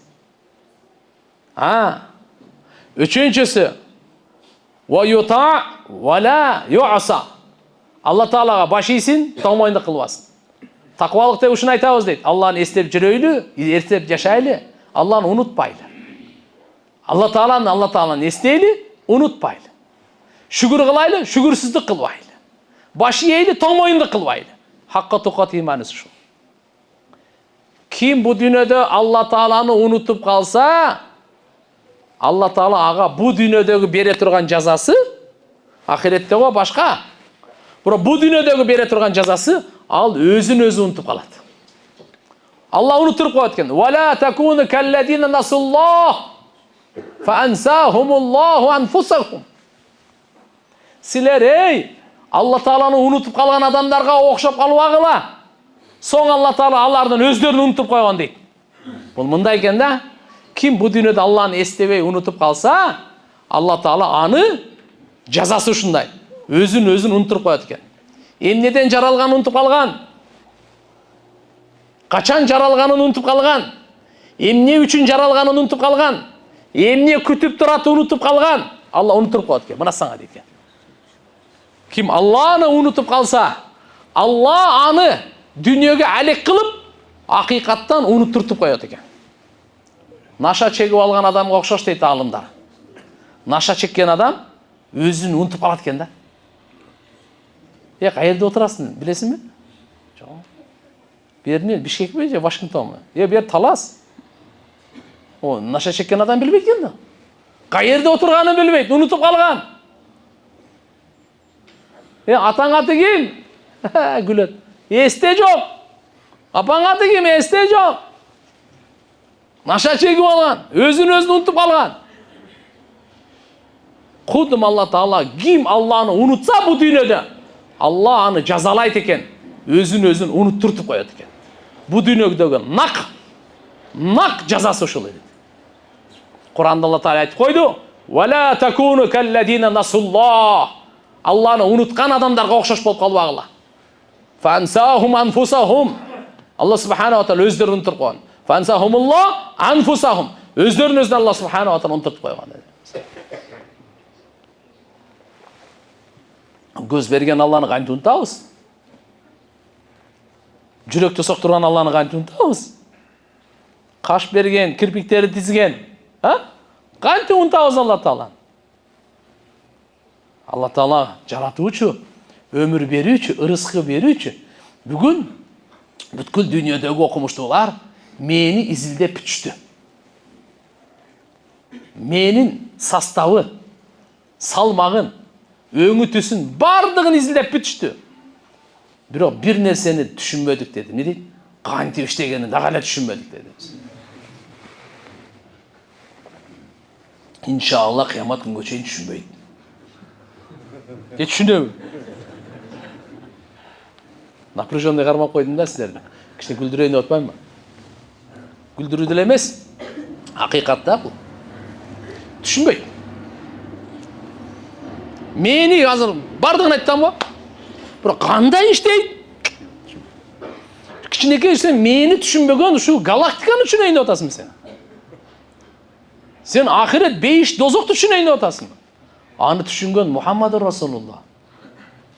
Үчүнчүсү ва юта ва ла юаса. Алла Таалага баш ийсин, томоюндук кылбасын. Таквалык деп ушуну айтабыз дейт. Алланы эстеп жүрөйлү, эстеп жашайлы, Алланы унутпайлы. Алла Тааланы эстейли, унутпайлы. Шүгүр кылайлы, шүгүрсүздүк кылбайлы. Баш ийели, томоюндук кылбайлы. Хакка тукат иманысы ушул. Ким бу дүйнөдө Алла Тааланы унутуп калса, Алла Таала ага бу дүйнөдөгү бере турган жазасы ахиреттеги башка. Бирок бу дүйнөдөгү бере турган жазасы ал өзүн өзү унутуп калат. Алла унутуп коет экен. Вала такуну калладина насуллах фа ансахумуллаху анфусахум. Силер Алла Тааланы унутуп калган адамдарга окшоп калбагыла. Соң Алла Таала алардын өздөрүн унутуп койгон дейт. Бул мындай экен да. Ким бу дүйнөдө Алланы эстебей унутуп калса, Алла Таала аны жазасы ушундай. Өзүн унутуп коет экен. Эмнеден жаралганын унутуп калган? Качан жаралганын унутуп калган? Эмне үчүн жаралганын унутуп калган? Эмне күтүп турат унутуп калган? Алла унутуп коет экен. Мына сага дейт экен. Ким Алланы унутуп калса, Алла аны дүйнөгө алек кылып, акыйкаттан унуттуртуп коет экен. Наша чегип алган адамга окшош дейт алымдар. Наша чеккен адам өзүн унутуп калат экен да. Каерде отурасың, билесиңби? Жок. Берне Бишкекпи же Вашингтонбу? Бер талас. Наша чеккен адам билбейт экен да. Каерде отурганын билбейт, унутуп калган. Атаң аты ким? Күлөт. Эсте жок. Апаң аты ким? Эсте жок. Наша чегип алган, өзүн унутуп калган. Кудум Алла Таала ким Алланы унутса бу дүйнөдө, Алла аны жазалайт экен, өзүн унуттуртуп коет экен. Бу дүйнөдөгү нак жазасы ушул эди. Куранда Алла Таала айтып койду: "Ва ла такуну калладина насуллах." Алланы унуткан адамдарга окшош болуп калбагыла. Фансахум анфусахум. Алла субхана ва таала өздөрүн унутуп койгон. Фансахумуллах анфусахум. Өздөрүн Алла субхана ва таала унутуп койгон. Көз берген Алланы кантип унутабыз? Жүрөктү соктурган Алланы кантип унутабыз? Каш берген, кирпиктери тизген, кантип унутабыз Алла Тааланы? Алла Таала жаратуучу, өмүр берүүчү, ырыскы берүүчү. Бүгүн бүткүл дүйнөдөгү окумуштуулар мени изилдеп бүтүштү. Менин составы, салмагын, өңү түсүн бардыгын изилдеп бүтүштү. Бирок бир нерсени түшүнбөдүк деди. Эмне дейт? Кантип иштегенин дагы эле түшүнбөдүк деди. Иншалла кыямат күнгө чейин түшүнбөйт. Түшүнөбү? Напряженный кармап койдум да силерди. Кичине күлдүрөйүн деп атпаймынбы? Күлдүрүү деле эмес. Акыйкатта бул. Түшүнбөйт. Мени азыр бардыгын айттым го. Бирок кандай иштейт? Кичинекей сен мени түшүнбөгөн ушу галактиканы түшүнөйүн деп атасың сен. Сен ахирет бейиш дозокту түшүнөйүн деп атасың. Аны түшүнгөн Мухаммад Расулуллах.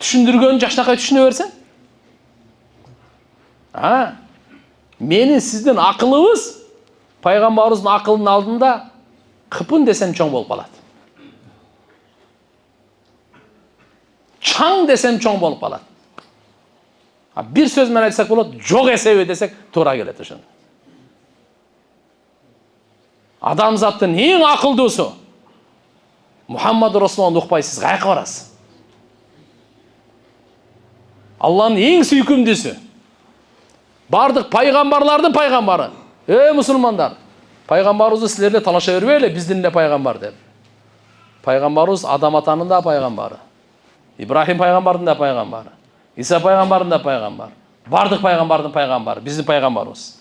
Түшүндүргөн жашнакай түшүнө берсең. Менин сиздин акылыбыз пайгамбарыбыздын акылынын алдында кыпын десем чоң болуп калат. Чаң десем чоң болуп калат. Bir söz менен айтсак болот, жок эсеби десек туура келет ошон. Адамзаттын эң акылдуусу Мухаммад Расулуллахты укпайсыз, каяка барасыз? Алланын эң сүйкүмдүүсү. Бардык пайгамбарлардын пайгамбары. Мусулмандар, пайгамбарыбызды силерде талаша бербейле, биздин эле пайгамбар деп. Пайгамбарыбыз Адам атанын да пайгамбары. Ибрахим пайгамбардын да пайгамбары. Иса пайгамбардын да пайгамбары. Бардык пайгамбардын пайгамбары, биздин пайгамбарыбыз.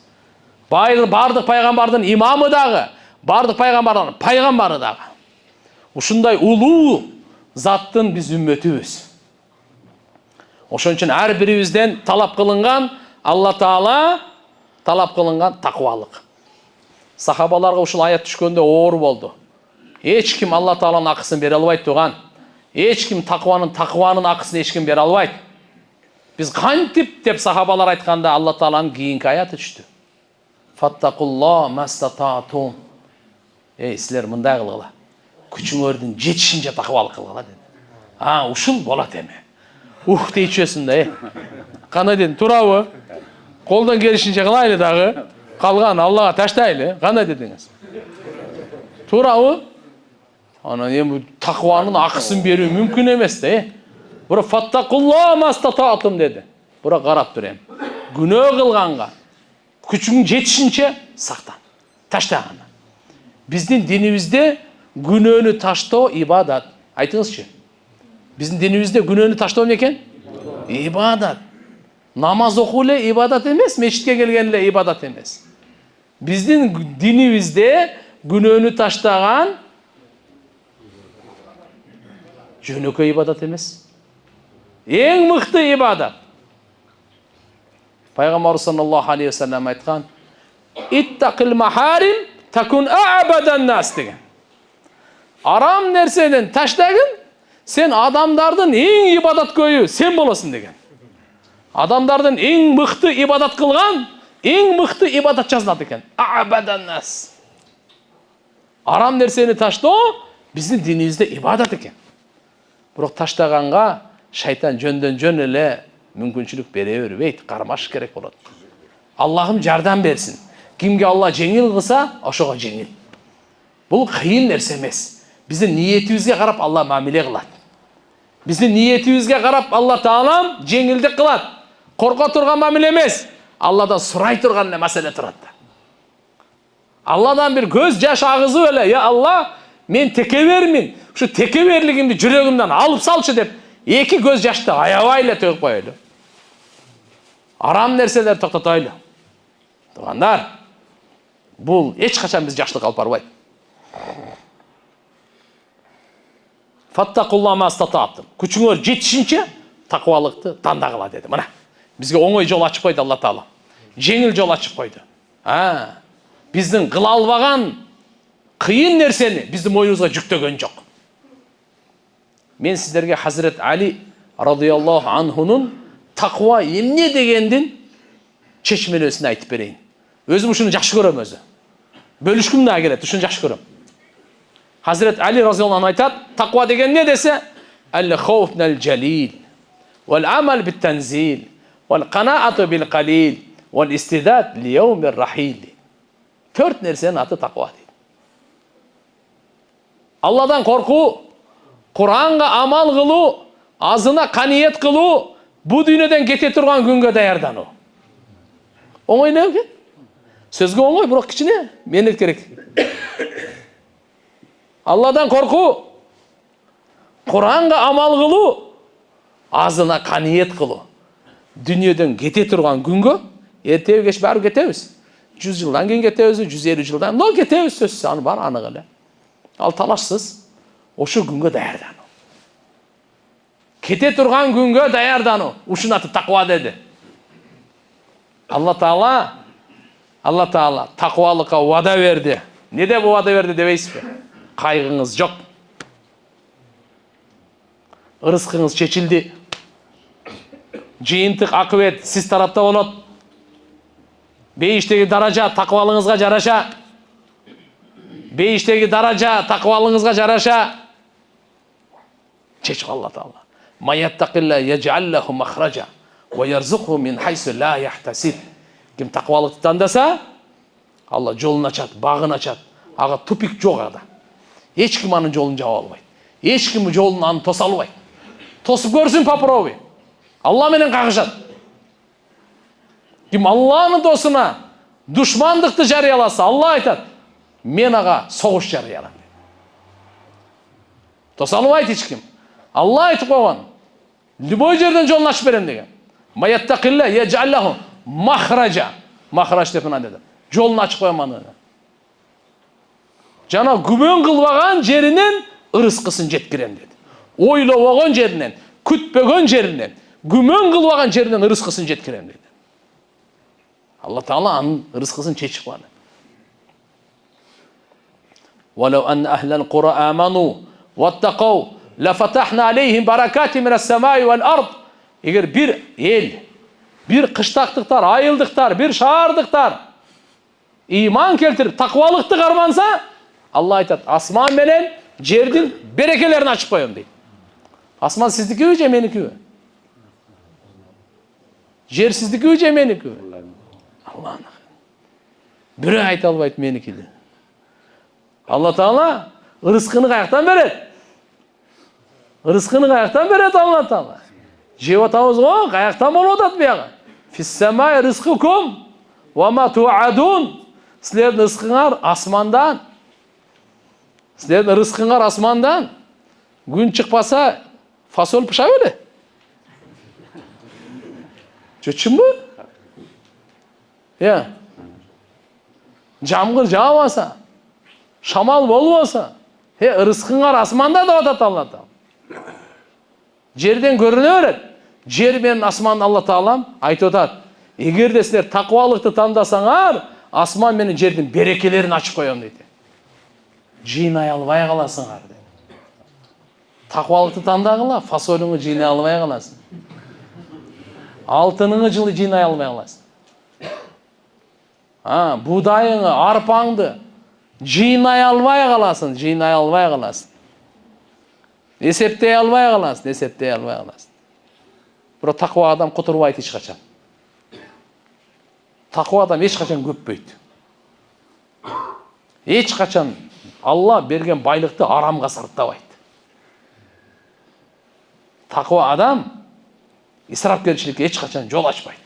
Бардык пайгамбардын имамы дагы, бардык пайгамбардын пайгамбары дагы. Ушундай улуу заттын биз үммөтүбүз. Ошон үчүн ар бирибизден талап кылынган, Алла Таала талап кылынган таквалык. Сахабаларга ушул аят түшкөндө оор болду. Эч ким Алла Тааланын акысын бере албайт туган. Эч ким такванын акысын эч ким бере албайт. Biz кантип деп сахабалар айтканда Алла Тааланын кийинки аяты түштү. Фаттакулла маstata'tum. Силер мындай кылгыла. Күчүңөрдүн жетишинче таквалык кылгыла деди. Ушул болот эми. Дейчүсүң да, кандай дедим, туурабы? Колдон келишинче кылайлы дагы. Калган Аллага таштайлы. Кандай дедиңиз? Туурабы? Анан эми такванын акысын берүү мүмкүн эмес да. Бура фаттакулла маstata'tum деди. Бура карап тур эми. Күнөө кылганга күчүң жетишинче сактан. Таштаган. Биздин динибизде күнөөнү таштоо ибадат. Айтыңызчы. Биздин динибизде күнөөнү таштоо эмне экен? Ибадат. Намаз окуу эле ибадат эмес, мечитке келген эле ибадат эмес. Биздин динибизде күнөөнү таштаган жөнөкөй ибадат эмес. Эң мыкты ибадат. Пайгамбар саллаллаху алейхи ва саллям айткан: "Иттақил махарим такун а'бадан нас" деген. Арам нерседен таштагын, сен адамдардын эң ибадаткөйү сен болосуң деген. Адамдардын эң мыкты ибадат кылган, эң мыкты ибадат жазылат экен. А'бадан нас. Арам нерсени таштоо биздин динибизде ибадат экен. Бирок таштаганга шайтан жөндөн жөн эле мүмкүнчүлүк бере бербейт, кармаш керек болот. Аллахым жардам берсин. Кимге Алла жеңил кылса, ошого жеңил. Бул кыйын нерсе эмес. Биздин ниетибизге карап Алла мамиле кылат. Биздин ниетибизге карап Алла Таалам жеңилдик кылат. Корко турган мамиле эмес. Алладан сурай турган эле маселе турат. Алладан бир көз жаш агызып эле, "Я Алла, мен текебермин. Ушу текеберлигимди жүрөгүмдөн алып салчы" деп эки көз жашты аябай эле төгүп коелу. Арам нерселер токтотойлу. Тугандар, бул эч качан биз жакшылыкка алып барбайт. Фаттакулла маstata'tum. Күчүңөр жетишинче таквалыкты тандагыла деди. Мына бизге оңой жол ачып койду Алла Таала. Жеңил жол ачып койду. Биздин кыла албаган кыйын нерсени биздин мойнубузга жүктөгөн жок. Мен сиздерге Хазрет Али радıyallahu anhu'nun takva emне дегендин чечмелесин айтып берейин. Өзүм ушуну жакшы көрөм өзү. Бөлүшкүм да келет, ушуну жакшы көрөм. Хазрет Али радıyallahu anh айтат, таква деген эмне десе? Ал-хауф минал жалил, вал-амал бит-танзил, вал-канаату бил-калил, вал-истидад ли-яумир-рахил. Төрт нерсенин аты таква дейт. Алладан коркуу, Куранга амал кылуу, азына каниет кылуу, бу дүйнөдөн кете турган күнгө даярдануу. Оңой эмне экен? Сөзгө оңой, бирок кичине менет керек. Алладан коркуу, Куранга амал кылуу, азына каниет кылуу. Дүйнөдөн кете турган күнгө эртеби кеч баары кетебиз. 100 жылдан кийин кетебиз, 150 жылдан, но кетебиз сөзсүз, аны бар анык эле. Ал талашсыз ошо күнгө даярдануу. Кете турган күнгө даярдануу. Ушунун аты таква деди. Allah Taala taqvalыққа уәда берді. Не деп уәда берді демейсіз бе? Қайғыңыз жоқ. Ырысқыңыз шешілді. Жиынтық ақыбет сіз тарапта болады. Бейіштегі даража тақвалыңызға жараша. Бейіштегі даража тақвалыңызға жараша. Чешіп Алла Таала. Ма яттақилла яджаллаху махража ва ярзуқху мин хайсу ла яхтасиб. Кім тақвалықты таңдаса, Алла жолын ашады, бағын ашады. Аға тупик жоқ ада. Ешкім аның жолын жауа албайды. Ешкім жолын аны тоса албайды. Тосып көрсін попробуй. Алла менен қағышады. Кім Алланың досына дұшмандықты жарияласа, Алла айтады, мен аға соғыс жариялам. Тоса албайды ешкім. Алла айтып қойған, любой жерден жолын ашып берем деген. Ма яттақилла яджаллаху махража. Махраж деп мына деді. Жолын ашып қойманы. Жана күмөн кылбаган жеринен ырыскысын жеткирем деді. Ойлобогон жеринен, күтпөгөн жеринен, күмөн кылбаган жеринен ырыскысын жеткирем деді. Алла Таала анын ырыскысын чечип койгон. Валау ан ахлал кура аману ваттақау лафатахна алейхим баракати минас самаи вал ард. Егер bir ел, bir кыштактыктар, айылдыктар, bir шаардыктар иман келтирип таквалыкты карманса, Алла айтат, асман менен жердин берекелерин ачып коем дейт. Асман сиздикиби же меникиби? Жер сиздикиби же меникиби? Алланыкы. Бирөө айта албайт меники деп. Алла Таала ырыскыны каяктан берет? Ырыскыны каяктан берет Алла Таала? Жеп атабыз го, каяктан болуп атат бияга? Фиссамай ризқукум ва ма туадун. Силердин рызкыңар асмандан. Силердин рызкыңар асмандан. Күн чыкпаса, фасол пыша беле. Чөчүмбү? Жамгыр жаабаса, шамал болбоса, рызкыңар асманда деп атат Алла Таала. Жерден көрүнө берет. Жер менен асман Алла Таалам айтып атат. Эгерде силер таквалыкты тандасаңар, асман менен жердин берекелерин ачып коем дейт. Жыйнай албай каласыңар дейт. Таквалыкты тандагыла, фасолуңу жыйнай албай каласың. Алтыныңы жылы жыйнай албай каласың. Будайыңы, арпаңды жыйнай албай каласың, жыйнай албай каласың. Эсептей албай каласың, эсептей албай каласың. Бирок таква адам кутурбайт эч качан. Таква адам эч качан көппөйт. Эч качан Алла берген байлыкты арамга сарптабайт. Таква адам исрапкерчиликке эч качан жол ачпайт.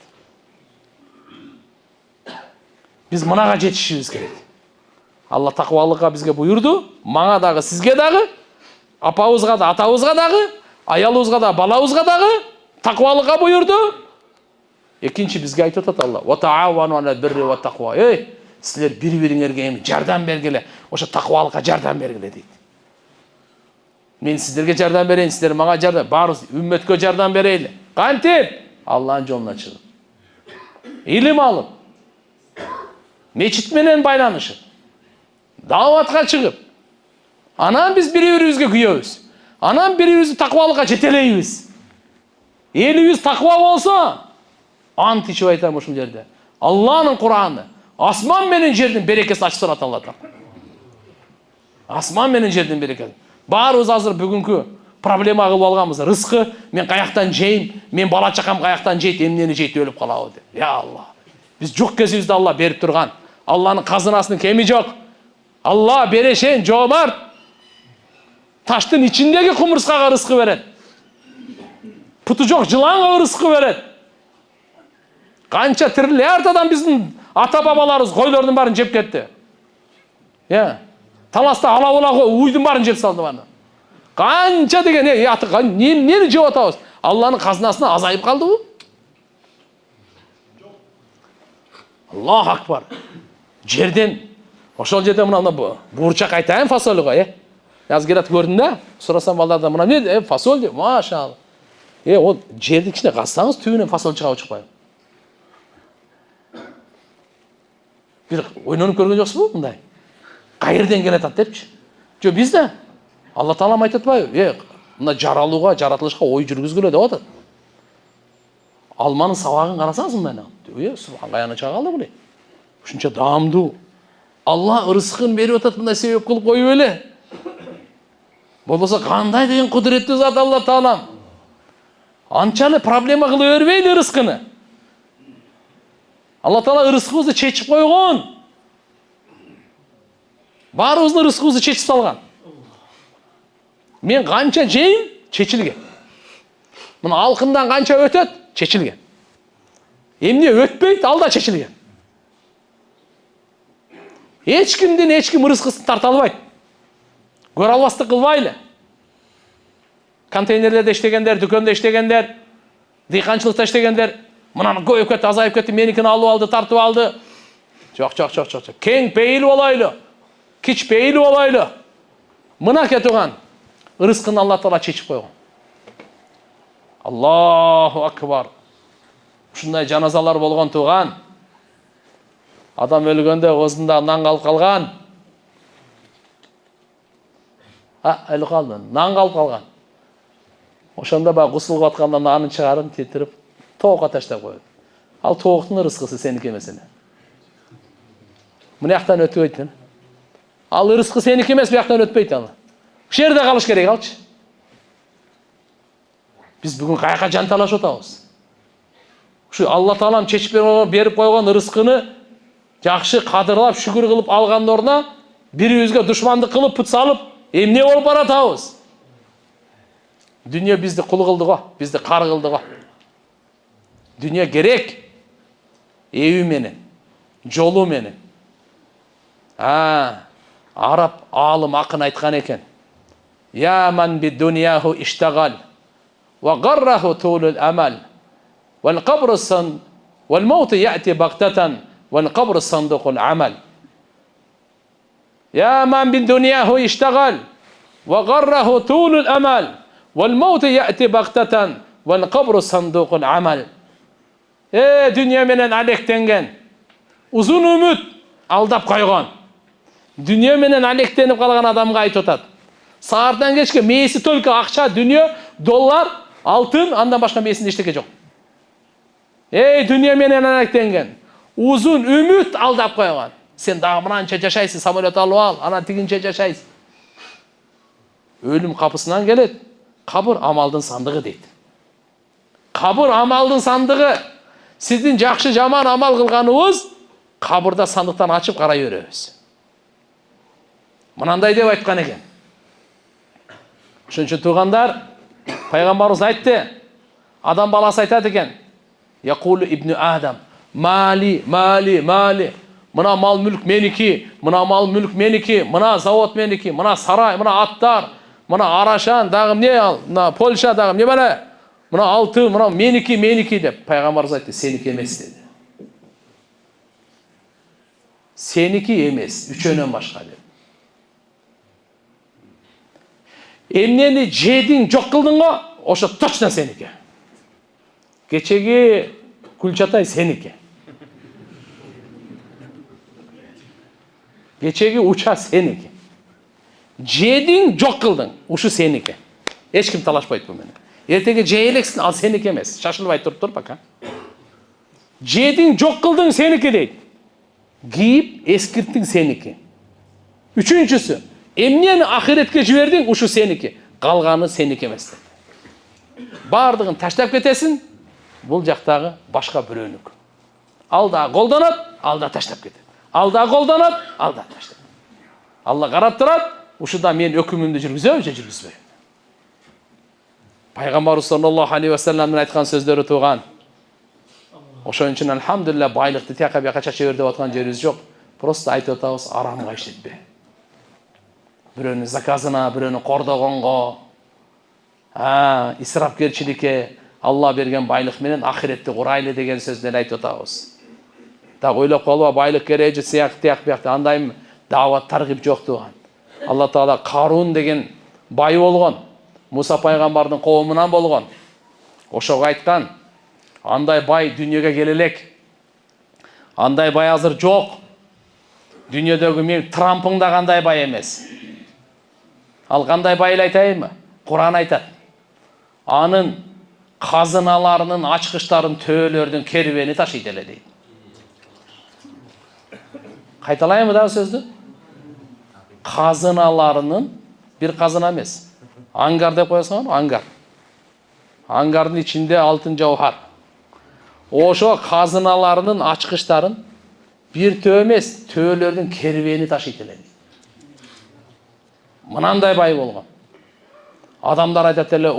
Биз мынага жетишибиз керек. Алла таквалыкка бизге буйурду, мага дагы, сизге дагы, апабызга да, атабызга дагы, аялыбызга да, балабызга дагы таквалыкка буйурду. Экинчи бизге айтып атат Алла: "Ва таавану алал бирри ва таква". Силер бири-бириңерге жардам бергиле, ошо таквалыкка жардам бергиле дейт. Мен сиздерге жардам берейин, сиздер мага жардам, баарыбыз үммөткө жардам берейли. Кантип? Алланын жолуна чыгып, илим алып, мечит менен байланышып, даватка чыгып, анан биз бири-бирибизге күйөбүз. Анан бири-бирибизди таквалыкка жетелейбиз. Элибиз таква болсо, ант ичип айтам ушул жерде. Алланын Кур'аны, асман менен жердин берекесин ачып турат Алла Таала. Асман менен жердин берекеси. Баарыбыз азыр бүгүнкү проблема кылып алганбыз. Рызкы, мен каяктан жейм, мен бала чакам каяктан жейт, эмнени жейт өлүп калабы деп. Я Алла. Биз жок кезибизде Алла берип турган. Алланын казынасынын кеми жок. Алла берешен, жоомарт. Таштын ичиндеги кумурскага рызкы берет. Путу жок жыланга рызкы берет. Канча триллиарддан биздин ата-бабаларыбыз койлордун баарын жеп кетти. Таласта ала-була уйдун баарын жеп салды баны. Канча деген эмнени жеп атабыз? Алланын казынасына азайып калдыбы? Аллаху акбар. Жерден ошол жерде мына буурчак айтайын фасолуга, Аз келет көрдүм да, сурасам балдардан мына эмне? Фасол деп, машалла. Ол жерди кичине казсаңыз түбүнөн фасол чыгып чыкпайбы? Бир ойнонуп көргөн жоксузбу мындай? Кайерден келатат депчи. Жо бизде Алла Таалам айтып атпайбы? Мына жаралууга, жаратылышка ой жүргүзгүлө деп атат. Алманын сабагын карасаңыз мындай. Субхан каяны чагалды бул. Ушунча даамдуу. Алла ырыскын берип атат, мындай себеп кылып коюп эле. Болбосо кандай деген кудуреттүү зат Алла Таалам. Анчаны проблема кылып бербейди ырыскыны. Алла Таала ырыскыбызды чечип койгон. Баарыбыздын ырыскыбызды чечип салган. Мен канча жейм, чечилген. Мына алкындан канча өтөт, чечилген. Эмне өтпөйт, ал да чечилген. Эч кимдин эч ким ырыскысын тарта албайт. Көрө албастык кылбайлы. Контейнерлерде иштегендер, дүкөндө иштегендер, дыйканчылыкта иштегендер, мынаны көбөйүп кетти, азайып кетти, меникini алып алды, тартып алды. Жок. Кең пейил болойлу. Кич пейил болойлу. Мына кетуган ырыскын Алла Таала чечип койгон. Аллаху акбар. Ушундай жаназалар болгон туган. Адам өлгөндө оозунда нан калып калган. Өлүп калды. Нан калып калган. Ошондо баягы гусул кылып атканда нанын чыгарып, тетирип, тоокко таштап коет. Ал тооктун ырыскысы сеники эмес эле. Мына жактан өтпөйт. Ал ырыскы сеники эмес, bu жактан өтпөйт ал. Ушул жерде калыш керек алчы. Биз бүгүн каяка жан талашып атабыз. Ушу Алла Таалам чечип берип койгон ырыскыны жакшы кадырлап, шүгүр кылып алгандын ордуна бирибизге душмандык кылып, пут салып, эмне болуп баратабыз? Дүние бизди кул кылды го, бизди кар кылды го. Дүние керек. Эви менен, жолу менен. Араб алым акын айткан экен. Я ман би дуньяху иштагал ва гарраху тулул амал вал кабру сан вал маут яти бактатан вал кабру сандукул амал. Я ман би дуньяху иштагал ва гарраху тулул амал вал маут яти бактатан вал кабру сандукул амал. Дүние менен алектенген, узун үмүт алдап койгон. Дүние менен алектенип калган адамга айтып атат. Саартан кечке мээси только акча, дүние, доллар, алтын, андан башка мээсинде эчтеке жок. Дүние менен алектенген, узун үмүт алдап койгон. Сен дагы мынанча жашайсың, самолет алып ал, анан тигинче жашайсың. Өлүм капысынан келет. Кабыр амалдын сандыгы дейт. Кабыр амалдын сандыгы. Сиздин жакшы жаман амал кылганыбыз кабырда сандыктан ачып карай беребиз. Мынандай деп айткан экен. Ошон үчүн туугандар, пайгамбарыбыз айтты. Адам баласы айтат экен. Якулу ибну Адам, мали. Мына мал мүлк меники, мына мал мүлк меники, мына завод меники, мына сарай, мына аттар, мына Арашан, дагы эмне ал, мына Польша дагы эмне беле? Мына алтын, мына меники деп пайгамбарыбыз айтты. Сеники эмес деди. Сеники эмес, үчөөнөн башка деп. Эмнени жедиң, жок кылдың го, ошо точно сеники. Кечеги Гүлчатай сеники. Кечеги уча сеники. Жедиң, жок кылдың, ушу сеники. Эч ким талашпайт бу менен. Эртеге жей элексиң, ал сеники эмес. Шашылбай туруп пока. Жедиң, жок кылдың, сеники дейт. Кийип, эскирттиң, сеники. Үчүнчүсү, эмнени ахиретке жибердиң, ушу сеники. Калганы сеники эмес. Бардыгын таштап кетесиң, бул жактагы башка бирөөнүк. Ал да колдонот, ал да таштап кетет. Ал да колдонот, ал да таштап. Алла карап турат, ушуда мен өкүмүмдү жүргүзөм же жүргүзбөйм. Пайгамбарыбыз саллаллаху алейхи ва салламдын айткан сөздөрү тууган. Ошон үчүн алхамдулилlah байлыкты тияка бияка чача бер деп аткан жерибиз жок. Просто айтып атабыз, арамга иштетпе. Бирөөнүн заказына, бирөөнү кордогонго, исрапкерчиликке, Алла берген байлык менен ахиретти курайлы деген сөздөрдү айтып атабыз. Так ойлоп калба, байлык кереги сыяк биякта андай дават таргып жок тууган. Алла Таала Карун деген бай болгон. Муса пайгамбардын коомунан болгон. Ошого айткан, андай бай дүнүйөгө келе элек. Андай бай азыр жок. Дүниедегі мен Трампың да қандай бай емес. Ал қандай байыл айтайын ма? Құран айтады. Анын қазыналарының ачқыштарын төөлөрдүн кербени ташыйт эле дейт. Кайталайынбы дагы сөздү? Қазыналарының bir қазына емес. Ангар деп коесуң, ангар. Ангардын ичинде алтын жауһар. Ошо қазыналарының ачкычтарын bir төө эмес, төөлөрдүн кербени ташыйт эле. Мынандай бай болгон. Адамдар айтат эле,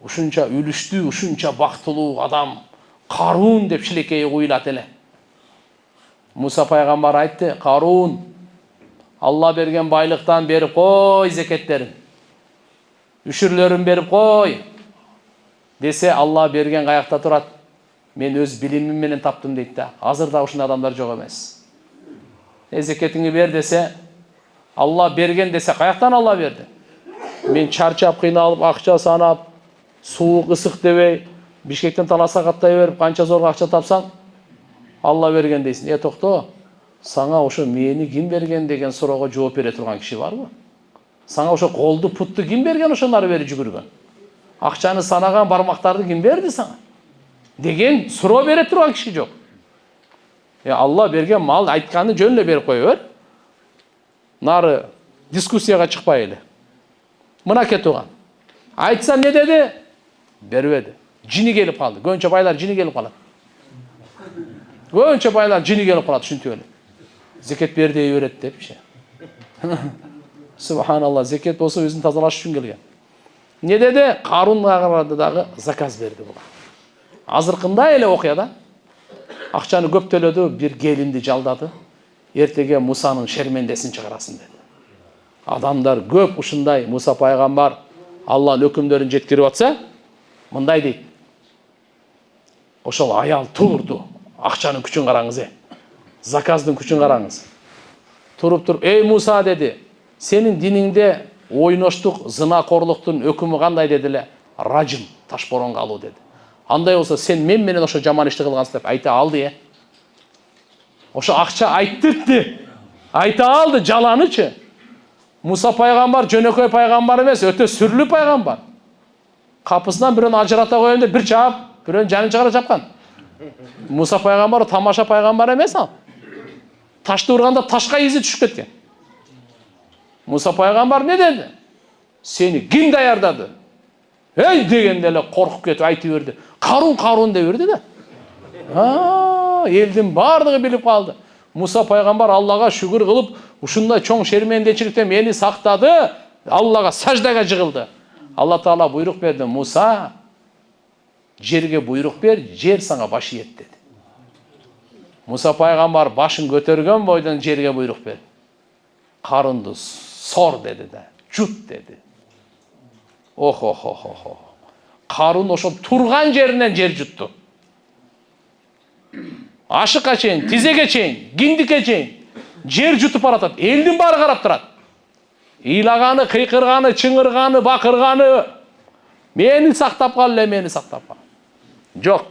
ушунча үлүштүү, ушунча бактылуу адам Карун деп шилекей куйлат эле. Муса пайгамбар айтты, Карун, Алла берген байлыктан берип кой зекеттерин. Үшүрлөрүн берип кой. Десе Алла берген каякта турат. Мен өз билимим менен таптым дейт да. Азырда ушундай адамдар жок эмес. Зекетиңи бер десе, Алла берген десе, каяктан Алла берди? Мен чарчап, кыйналып, акча санап, суук, ысык дебей, Бишкектен таласа каттай берип, канча зорго акча тапсаң, Алла берген дейсин. Токто, саңа ошо мени ким берген деген суроого жооп бере турган киши барбы? Саңа ошо колду, путту ким берген, ошону ары бери жүгүргөн? Акчаны санаган бармактарды ким берди саңа? Деген суроо бере турган киши жок. Алла берген мал айтканды жөн эле берип кое бер. Нары дискуссияга чыкпай эле. Мына кетуган. Айтса не деди? Бербеди. Жини келип калды. Көбүнчө байлар жини келип калат. Көбүнчө байлар жини келип калат, ушинтип эле. Зекет бер дей берет депчи. Субханалла, зекет болсо өзүн тазалаш үчүн келген. Не деди? Карун дагы заказ берди буга. Азыркында эле окуяда акчаны көп төлөдү, бир келинди жалдады. Эртеге Мусанын шермендесин чыгарасын деди. Адамдар көп ушундай. Муса пайгамбар Алланын өкүмдөрүн жеткирип атса, мындай дейт. Ошол аял турду. Акчанын күчүн караңыз, заказдын күчүн караңыз. Туруп, ey Муса деди, сенин диниңде ойноштук, зынакорлуктун өкүмү кандай деди эле? Ражым, таш боронго алуу деди. Андай болсо сен мен менен ошо жаман ишти кылгансың деп айта алды, Ошо акча айттырды. Айта алды, жаланычы. Муса пайгамбар жөнөкөй пайгамбар эмес, өтө сүрлүү пайгамбар. Капысынан бирөөнү ажырата коеюн деп бир чаап, бирөөнүн жанын чыгара чапкан. Муса пайгамбар тамаша пайгамбар эмес ал. Ташты урганда ташка изи түшүп кеткен. Муса пайгамбар не деди? Сени ким даярдады? Эй дегенде эле коркуп кетип айтып берди. Карун деп берди да. Элдин бардыгы билип калды. Муса пайгамбар Аллага шүгүр кылып, ушундай чоң шермендечиликтен мени сактады. Аллага саждага жыгылды. Алла Таала буйрук берди. Муса, жерге буйрук бер, жер сага баш ийет деди. Муса пайгамбар башын көтөргөн бойдон жерге буйрук берди. Карынды сор деди да, жут деди. Охо. Карун ошо турган жеринен жер жутту. Ашыкка чейин, тизеге чейин, киндикке чейин жер жутуп баратат. Элдин баары карап турат. Ыйлаганы, кыйкырганы, чыңырганы, бакырганы. Мени сактап кал эле, мени сактап кал. Жок.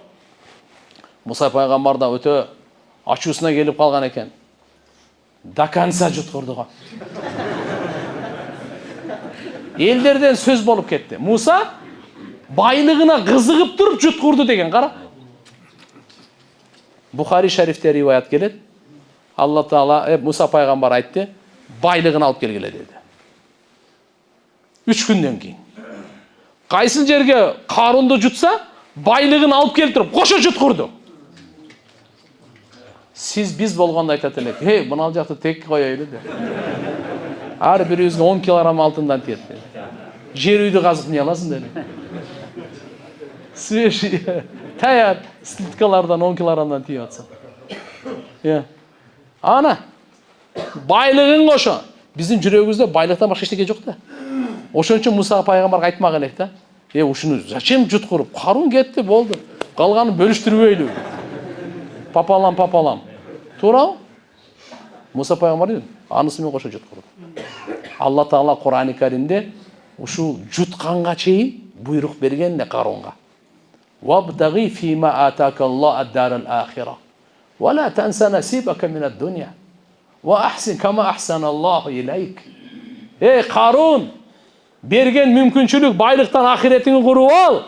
Муса пайгамбар да өтө ачуусуна келип калган экен. До конца жуткурду го. Элдерден сөз болуп кетти. Муса байлыгына кызыгып туруп жуткурду деген, кара. Бухари шарифте риваят келет. Алла Таала Муса пайгамбар айтты, байлыгын алып келгиле деди. 3 күндөн кийин. Кайсыл жерге Карунду жутса, байлыгын алып келип туруп кошо жуткурду. Сиз биз болгондо айтат элек, мына жакты тек коёйлу деп. Ар бирибизге 10 килограмм алтындан тиет деп. Жер үйдү казып не аласың деп. Свеж, таяр слиткалардан 10 килограммдан тиеп атса. Ана, байлыгын кошо. Биздин жүрөгүбүздө байлыктан башка эчтеке жок да. Ошон үчүн Муса пайгамбарга айтмак элек да. Ушуну зачем жуткуруп? Карун кетти, болду. Калганын бөлүштүрбөйлү. Папалам. Туурабы? Муса пайгамбар анысы менен кошо жуткурду. Алла Таала Кур'ан-ы Каримде ушул жутканга чейин буйрук берген да Карунга. Вабтагhi фима атакаллаху ад-дарал ахира. ولا تنس نصيبك من الدنيا وأحسن كما أحسن الله إليك. Ey Qarun, bergen мүмкүнчүлүк байлыктан ахиретиңи куруп ал.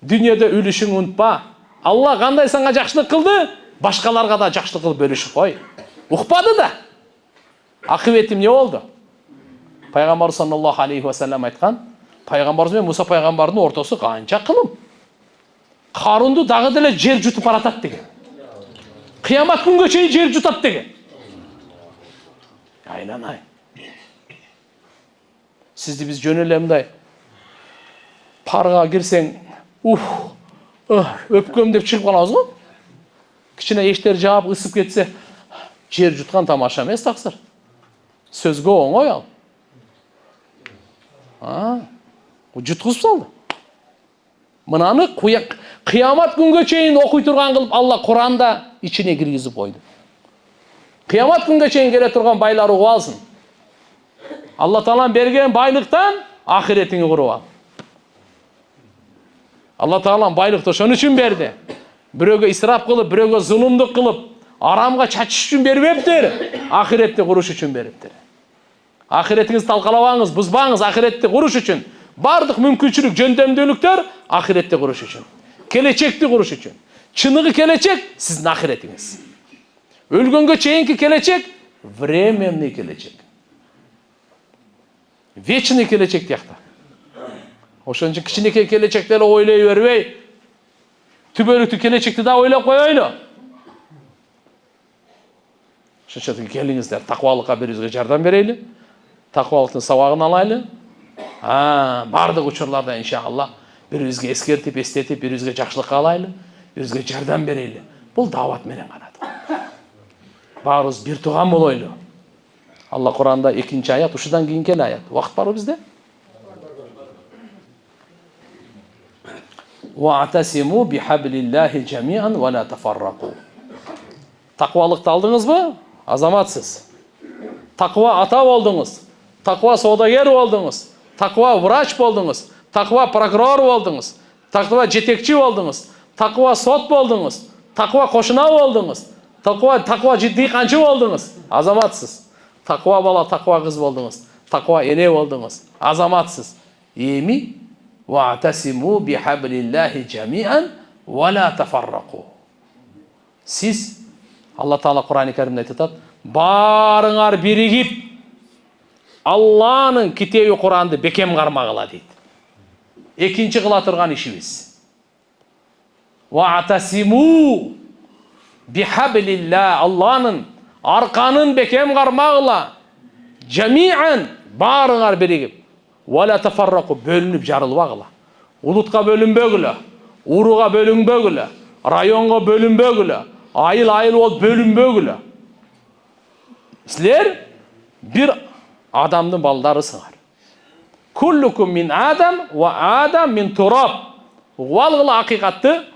Дүнияда үлүшүң унутпа. Алла кандай сага жакшылык кылды, башкаларга да жакшылык кылып бөлүшүп кой. Укпады да. Акыбетим не болду? Пайгамбар саллаллаху алейхи ва саллям айткан, пайгамбарыбыз менен Муса пайгамбардын ортосу канча кылым. Карунду дагы деле жер жутуп баратат деген. Кыямат күнгө чейин жер жутат деген. Айланай. Сизди биз жөн эле мындай парга кирсең, өпкөм деп чыгып калабыз го. Кичине эштер жаап ысып кетсе, жер жуткан тамаша эмес таксыр. Сөзгө оңой ал. Jutkuzуп салды. Мынаны кыямат күнгө чейин окуй турган кылып Алла Куранда ичине киргизип койду. Кыямат күнгө чейин келе турган байлар угуп алсын. Алла Таалам берген байлыктан ахиретиңи куруп ал. Алла Таалам байлыкты ошон үчүн берди. Бирөөгө исрап кылып, бирөөгө зулумдук кылып, арамга чачыш үчүн бербептир. Ахиретти куруш үчүн бериптир. Ахиретиңизди талкалабаңыз, бузбаңыз, ахиретти куруш үчүн. Бардык мүмкүнчүлүк, жөндөмдүүлүктөр ахиретти куруш үчүн. Келечекти куруш үчүн. Чыныгы келечек сиздин ахиретиңиз. Өлгөнгө чейинки келечек временный келечек. Вечный келечек тиякта. Ошон үчүн кичинекей келечекти эле ойлой бербей, түбөлүктүү келечекти да ойлоп коелу. Ошон үчүн келиңиздер, таквалыкка бирибизге жардам берели. Таквалыктын сабагын алайлы. Бардык учурларда иншалла бирибизге эскертип, эстетип, бирибизге жакшылык каалайлы, бирибизге жардам берели. Бул даават менен гана. Баарыбыз бир тууган болойлу. Алла Куранда 2-нчи аят, ушудан кийинки аят. Вакыт барбы бизде? Wa'tasimu bihablillahi jami'an wa la tafarraqu. Takvalыкты алдыңызбы? Азаматсыз. Таква ата болдуңуз. Таква соодагер болдуңуз. Таква врач болдуңуз. Таква прокурор болдуңуз. Таква жетекчи болдуңуз. Таква сот болдуңуз. Таква кошуна болдуңуз. Таква жиддийканчы болдуңуз. Азаматсыз. Таква бала, таква кыз болдуңуз. Таква эне болдуңуз. Азаматсыз. Эми wa'tasimu bihablillahi jami'an wa la tafarraqu. Siz Allah Taala Kur'an-ı Kerim'de aytат, barыңар биригип Алланын китеби Куранды бекем кармагыла дейт. Экинчи кыла турган ишибиз. Wa'tasimu bihablillah, Алланын арканын бекем кармагыла. Jami'an, барыңар биригип. Валя тафарраку, бөлүнүп жарылбагыла. Улутка бөлүнбөгүлө, уруга бөлүнбөгүлө, районго бөлүнбөгүлө, айыл болуп бөлүнбөгүлө. Силер бир адамдын балдарысыңар. Куллукум мин Адам ва Адам мин тураб. Уалгыла акыйкатты,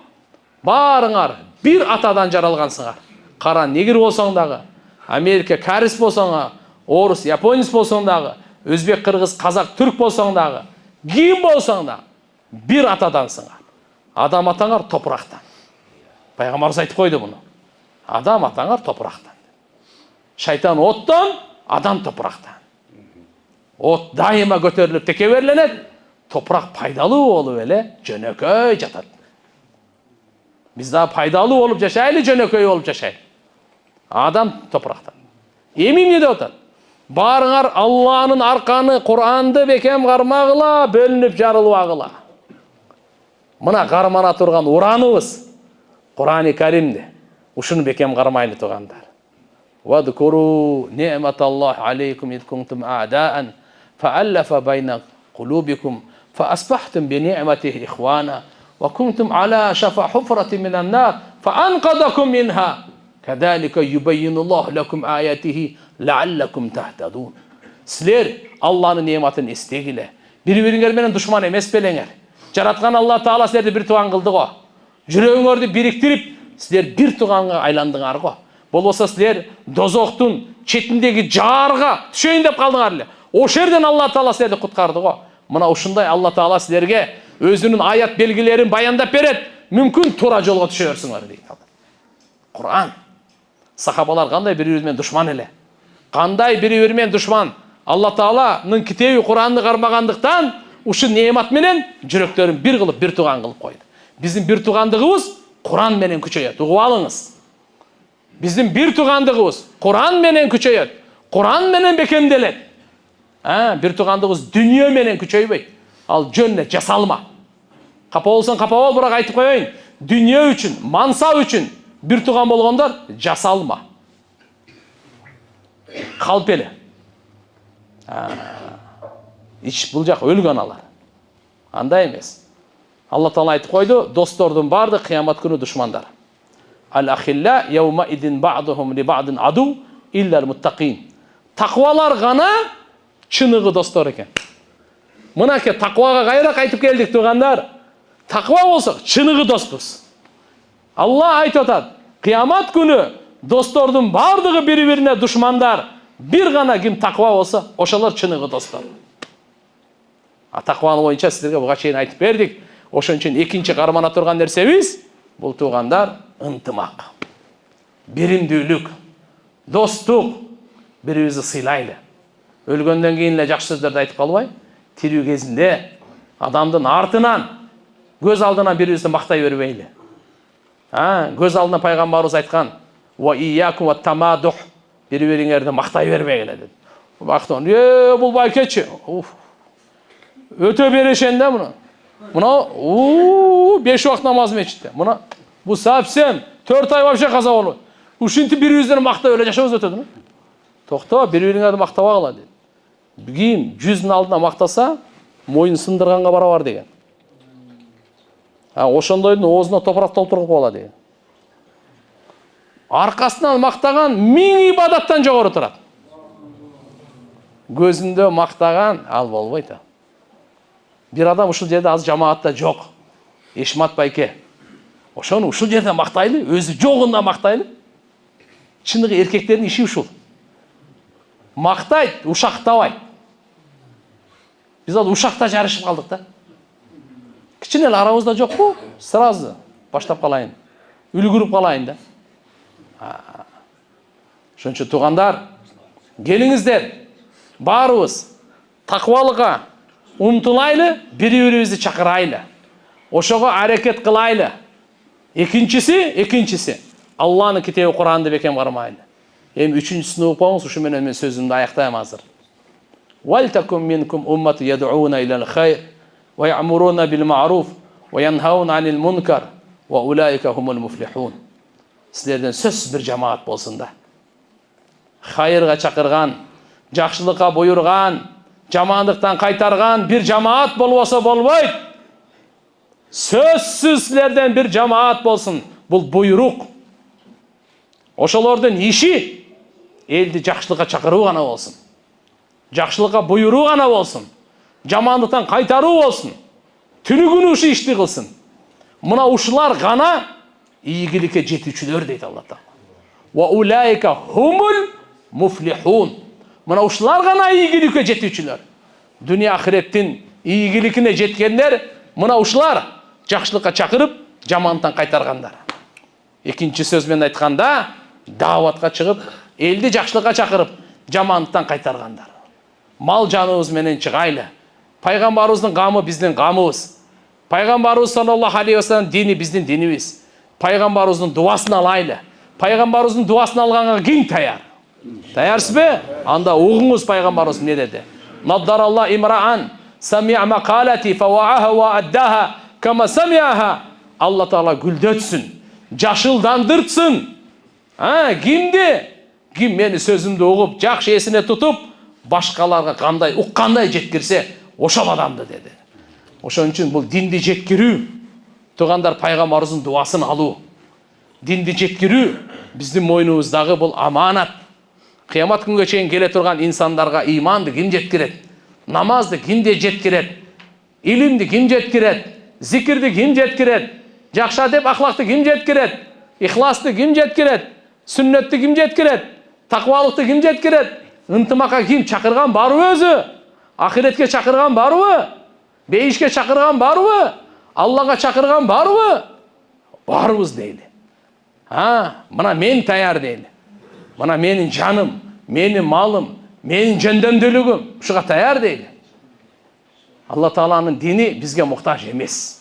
барыңар бир атадан жаралгансыңар. Кара негир болсоң дагы, Америка карис болсоң дагы, орус, японец болсоң дагы, өзбек, кыргыз, казак, түрк болсоң дагы, ким болсоң да, бир атадансыңар. Адам атаңар топурактан. Пайгамбарыбыз айтып койду муну. Адам атаңар топурактан. Шайтан оттон, адам топурактан. От дайыма көтөрүлүп текеберленет, топурак пайдалуу болуп эле жөнөкөй жатат. Биз да пайдалуу болуп жашайлы, жөнөкөй болуп жашайлы. Адам топурактан. Эми эмне деп атат? Барыңар Алланын арканы, Куранды бекем кармагыла, бөлүнүп жарылбагыла. Мына кармана турган ураныбыз Кур'ан-ы Каримде. Ушуну бекем кармайлы тургандар. Вадкуру ни'маталлахи алейкум ид кунтум а'даан фа'аллафа байна кулубикум фаасбахтум би ни'матихи ихвана ва кунтум ала шафа хуфратин минан нар фаанқадакум минха кадалика юбаййинуллаху лакум аятихи лааллакум тахтадун. Силер Алланын неmatын эстегиле. Бири-бириңер менен душман эмес белеңер. Жараткан Алла Таала силерди бир тууган кылды го. Жүрөгүңөрдү бириктирип, силер бир тууганга айландыңар го. Болбосо силер дозоктун четиндеги жаарга түшөйүн деп калдыңар эле. Ошол жерден Алла Таала силерди куткарды го. Мына ушундай Алла Таала силерге өзүнүн аят белгилерин баяндап берет. Мүмкүн туура жолго түшө берсиңер дейт. Kur'an. Sahabalar kандай birbirinden düşman ele. Kандай birbirinden düşman. Allah Taala'nın kitebi Kur'an'ı karmagandыкtan uşu nemat menen жүрөктөрүн bir kılıp bir tuğan kılıp koydu. Bizim bir tuğandığımız Kur'an menen küçöйөт. Ugup alыңыз. Bizim bir tuğandığımız Kur'an menen küçöйөt. Kur'an menen bekemdelet. Bir tuğandığımız dünya menen küçöйбөйт. Al jönne jasalma. Kapa olsan kapa ol, bırak aytıp koyayım. Dünya üçün, mansa üçün bir tuğan bolgondor jasalma. Kalp ele. İç bulacak ölgön alar. Андай emес. Allah Taala aytıp koydu, dostordun bardı kıyamet günü düşmanдар. Al-ahilla yawma idin ba'duhum li ba'din adu illal muttaqin. Takvalar gana çınıgı dostor eken. Mınake takvaga kayra kaytıp geldik tuğandar. Takva olsak çınıgı dostuz. Allah aytıp atat. Kıyamet günü dostordun bardığı birbirine düşmandar. Bir gana kim takva olsa oşalar çınıgı dostlar. Takvanı boyunca sizlerge buga чейин aytıp berdik. Oşon üçün ekinci karmana turgan nersemiz bul tuğandar ынтымак, birimdүүлүк, достук, бирибизди сыйлайлы. Өлгөндөн кийин эле жакшы сөздөрдү айтып калбай, тирүү кезинде адамдын артынан, көз алдынан бирибизди мактай бербейли. Көз алдына пайгамбарыбыз айткан: "Ва iyyakum ва тамадух", бири-бириңерди мактай бербегиле dedi. Бактон, бул байкечи. Өтө берешен да муну. Мына 5 вакыт намаз мечитте. Мына bu sapsem 4 ay вообще каза болот. Ушинтип бири-бириңерди мактап эле жашабыз өтөдү. Токто, бири-бириңерди мактабагыла dedi. Ким жүздүн алдына мактаса, моюн сындырганга барабар деген. Ошондойдун оозуна топурак толтуруп коела деген. Аркасынан мактаган 1000 ибадаттан жогору турат. Көзүндө мактаган ал болбойт. Bir adam ушул жерде аз жамаатта жок. Эшмат байке. Ошону ушул жерде мактайлы, өзү жогунда мактайлы. Чыныгы эркектердин иши ушул. Мактайт, ушактабайт. Биз ал ушакта жарышып калдык да. Кичине эле арабызда жокпу? Сразу баштап калайын. Үлгүрүп калайын да. Ошон үчүн туугандар, келиңиздер. Баарыбыз таквалыкка умтулайлы, бири-бирибизди чакырайлы. Ошого аракет кылайлы. Экинчиси, Аллахнын китеби Куранды бекем кармайлы. Эми үчүнчүсүнү укпаңыз, ушу менен мен сөзүмдү аяктайм азыр. Вальтакум минкум уммату яд'уна илал хайр ва я'муруна бил ма'руф ва янхауна анил мункар ва улайка хумул муфлихун. Силерден сөзсүз бир жамаат болсун да. Хайырга чакырган, жакшылыкка буйрган, жамандыктан кайтарган bir жамаат болбосо болбойт. Сөзсүз силерден bir жамаат болсун. Бул буйрук. Ошолордун иши элди жакшылыкка чакыруу гана болсун. Жакшылыкка буйруу гана болсун. Жамандыктан кайтаруу болсун. Түнү-күнү ушу ишти кылсын. Мына ушулар гана ийгиликке жетүүчүлөр дейт Алла Таала. Ва улайка хумул муфлихун. Мына ушулар гана ийгиликке жетүүчүлөр. Дүние ахиреттин ийгиликине жеткендер мына ушулар жакшылыкка чакырып, жамандыктан кайтаргандар. Экинчи сөз менен айтканда, даватка чыгып, элди жакшылыкка чакырып, жамандыктан кайтаргандар. Мал жаныбыз менен чыгайлы. Пайгамбарыбыздын камы биздин камыбыз. Пайгамбарыбыз саллаллаху алейхи ва саллям дини биздин динибиз. Пайгамбарыбыздын дуасын алайлы. Пайгамбарыбыздын дуасын алганга ким таяр? Таярсызбы? Анда угуңуз пайгамбарыбыз эмне деди? Наддаралла имраан сами'a мақалати фавааха ва аддаха кама сами'аха. Алла Таала гүлдөтсүн, жашылдандыртсын. Ким мени сөзүмдү угуп, жакшы эсине тутуп, башкаларга кандай уккандай жеткирсе, ошол адамды деди. Ошон үчүн бул динди жеткирүү, туугандар пайгамбарыбыздын дуасын алуу. Динди жеткирүү биздин мойнубуздагы бул аманат. Кыямат күнгө чейин келе турган инсандарга иманды ким жеткирет? Намазды ким жеткирет? Илимди ким жеткирет? Зикирди ким жеткирет? Жакшы адеп ахлакты ким жеткирет? Ихласты ким жеткирет? Сүннетти ким жеткирет? Таквалыкты ким жеткирет? Ынтымакка ким чакырган барбы өзү? Ахиретке чакырган барбы? Бейишке чакырган барбы? Аллага чакырган барбы? Барбыз дейли. Мына мен таяр дейли. Мына менин жаным, менин малым, менин жөндөмдүүлүгүм ушуга таяр дейли. Алла Тааланын дини бизге муктаж эмес.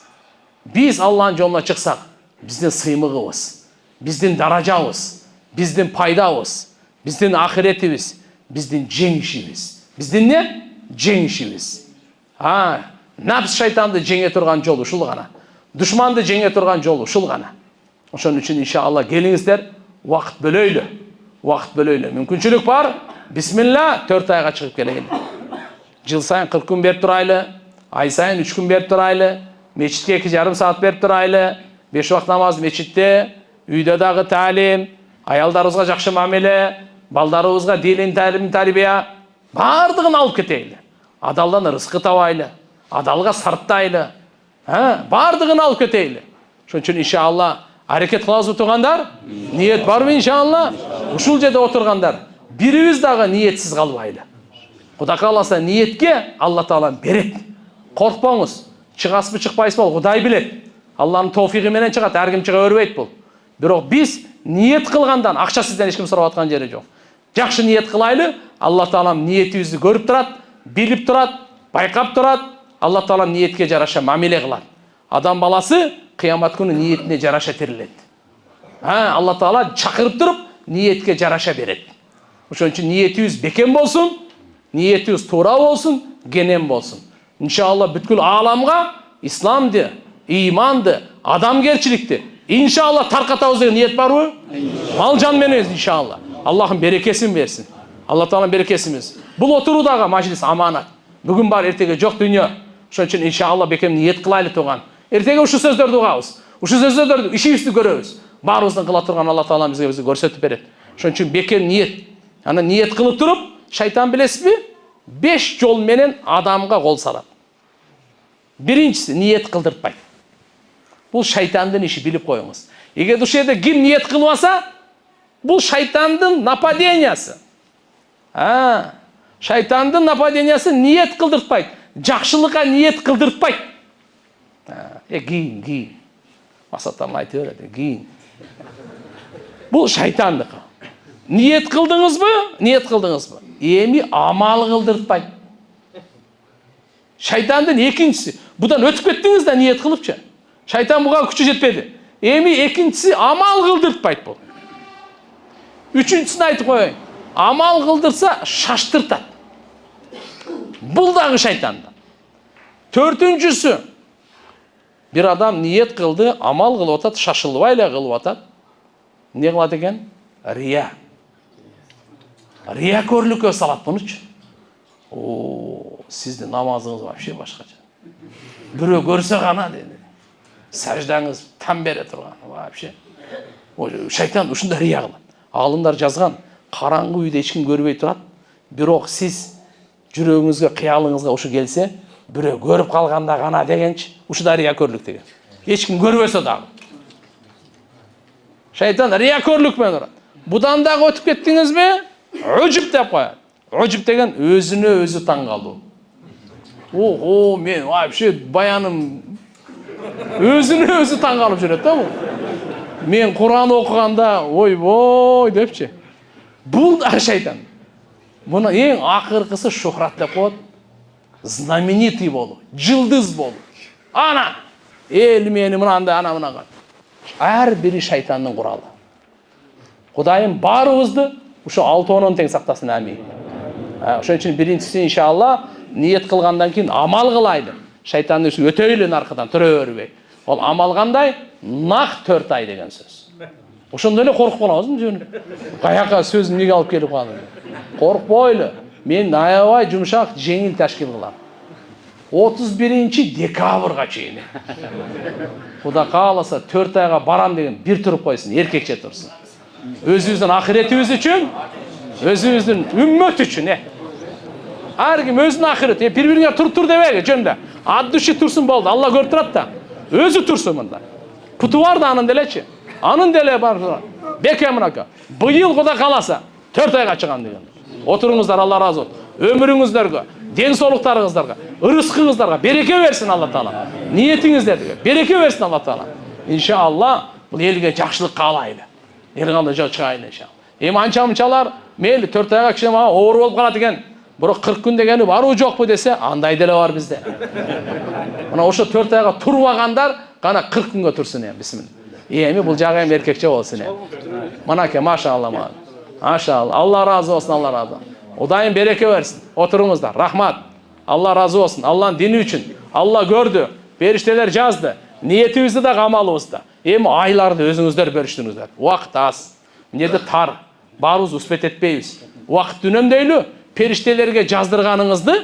Биз Аллахын жолуна чыксак, биздин сыймыгыбыз, биздин даражабыз, биздин пайдабыз, биздин ахиретибиз, биздин жеңишибиз. Биздин не? Жеңишибиз. Напс шайтанды жеңе турган жол ушул гана. Душманды жеңе турган жол ушул гана. Ошон үчүн иншалла келиңиздер, вакыт бөлөйлү. Вакыт бөлөйлү. Мүмкүнчүлүк бар. Бисмилла 4 айга чыгып келейли. Жыл сайын 40 күн берип турайлы, ай сайын 3 күн берип турайлы, мечитке 2,5 саат берип турайлы, 5 вакыт намаз мечитте, үйдө дагы таалим, аялдарыбызга жакшы мамиле, балдарыбызга дин талим тарбия, бардыгын алып кетейли. Адалдан рызкы табайлы, адалга сарттайлы, бардыгын алып кетейли. Ошон үчүн иншалла аракет кылабызбы туугандар? Ниет барбы иншалла? Ушул жерде отургандар бирибиз дагы ниетсиз калбайлы. Кудай кааласа ниетке Алла Таала берет. Коркпоңуз. Чыгасызбы, чыкпайсызбы, Кудай билет. Алланын товфиги менен чыгат, ар ким чыга бербейт бул. Бирок биз ниет кылгандан акча сизден эч ким сурап аткан жери жок. Жакшы ниет кылайлы, Алла Таалам ниетибизди көрүп турат, билип турат, байкап турат. Алла Таалам ниетке жараша мамиле кылат. Адам баласы кыямат күнү ниетине жараша тирилет. Алла Таала чакырып туруп, ниетке жараша берет. Ошон үчүн ниетибиз бекем болсун, ниетибиз туура болсун, кенен болсун. Иншалла бүткүл ааламга исламды, ыйманды, адамгерчиликти иншалла таркатабыз деген ниет барбы? Мал жан менен иншалла. Аллахым берекесин берсин. Алла Таалам берекесин берсин. Бул отуруудагы мажлис аманат. Бүгүн бар, эртеге жок дүйнө. Ошон үчүн иншалла бекем ниет кылайлы туган. Эртеге ушул сөздөрдү угабыз. Ушул сөздөрдү ишибизди көрөбүз. Баарыбыздын кыла турган Алла Таалам бизге көрсөтүп берет. Ошон үчүн бекем ниет. Аны ниет кылып туруп, шайтан билесизби? 5 жол менен адамга кол салат. Биринчиси ниет кылдыртпайт. Бул шайтандын иши, билип коюңуз. Эгер ушул жерде ким ниет кылбаса, бул шайтандын нападениясы. Шайтандын нападениясы ниет кылдыртпайт. Жакшылыкка ниет кылдыртпайт. Кийин. Масаттан айтып берет, кийин. Бул шайтандыкы. Ниет кылдыңызбы? Эми амал кылдыртпайт. Шайтандын экинчиси. Будан өтүп кеттиңиз да ниет кылыпчы. Шайтан буга күчү жетпеди. Эми экинчиси амал кылдыртпайт бул. Үчүнчүсүн айтып коеюн. Амал кылдырса шаштыртат. Бул дагы шайтандан. Төртүнчүсү. Бир адам ниет кылды, амал кылып атат, шашылбай эле кылып атат. Не кылат экен? Рия. Рияköрлүккө салат мунучу. Сиздин намазыңыз вообще башкача. Бирөө көрсө гана деди. Саждаңыз там бере турган вообще. Шайтан ушундай рия кылат. Алымдар жазган, караңгы үйдө эч ким көрбөй турат. Бирок сиз жүрөгүңүзгө, кыялыңызга ушу келсе, бирөө көрүп калганда гана дегенчи, ушу да рияköрлүк деген. Эч ким көрбөсө дагы. Шайтан рияköрлүк менен урат. Будан дагы өтүп кеттиңизби? Үжүп деп коет. Үжүп деген өзүнө өзү таң калуу. Мен вообще баяным өзүнө өзү таң калып жүрөт да бул. Мен Кур'ан окуганда ойбой депчи. Бул да шайтан. Муну эң акыркысы шухрат деп коет. Знаменитый болуу, жылдыз болуу. Ана эл мени мынандай ана мынага. Ар бири шайтандын куралы. Кудайым баарыбызды ушу 6-10 тең сактасын, амин. Ошон үчүн биринчиси иншалла ниет кылгандан кийин амал кылайлы. Шайтанды өтөйлү наркадан төрө бербей. Ол амал кандай? Нак 4 ай деген сөз. Ошондой эле коркуп калабызбы жөн? Каяка сөзүн неге алып келип калдым? Коркпойлу. Мен аябай жумшак, жеңил ташкил кылам. 31-декабрга чейин. Кудай кааласа 4 айга барам деген бир туруп койсун, эркекче турсун. Өзүбүздүн ахиретибиз үчүн, өзүбүздүн үммөт үчүн. Ар ким өзүнүн ахирети, бири-бириңе тур дебеги, жөнүндө. Ат души турсун болду, Алла көрүп турат да. Өзү турсун мында. Путу бар да анын делечи. Анын деле бар. Бекем мынака. Быйыл Кудай кааласа 4 айга чыгам деген. Отуруңуздар, Алла разы болсун. Өмүрүңүздөргө, ден соолуктарыңыздарга, ырыскыңыздарга береке берсин Алла Таала. Ниетиңиздерге береке берсин Алла Таала. Иншалла бул элге жакшылык каалайлы. ел кандай жок чыгайын иншалла. Эми анча-мынчалар мейли 4 айга кичине мага оор болуп калат экен. Бирок 40 күн дегени баруу жокпу десе, андай деле бар бизде. Мына ошо 4 айга турбагандар кана 40 күнгө турсун эми, бисмилла. Эми бул жагы эми эркекче болсун эми. Мынакей, машалла мага. Машалла. Алла разы болсун, Алла разы. Удайым береке берсин. Отуруңуздар. Рахмат. Алла разы болсун. Алланын дини үчүн. Алла көрдү. Периштелер жазды. Ниетибизди да, камалыбызды. Эми айларды өзүңүздөр бериштиңиздер. Убакыт аз. Эмнеде тар. Баарыбыз успет этпейбиз. Убакытты үнөмдөйлү. Периштелерге жаздырганыңызды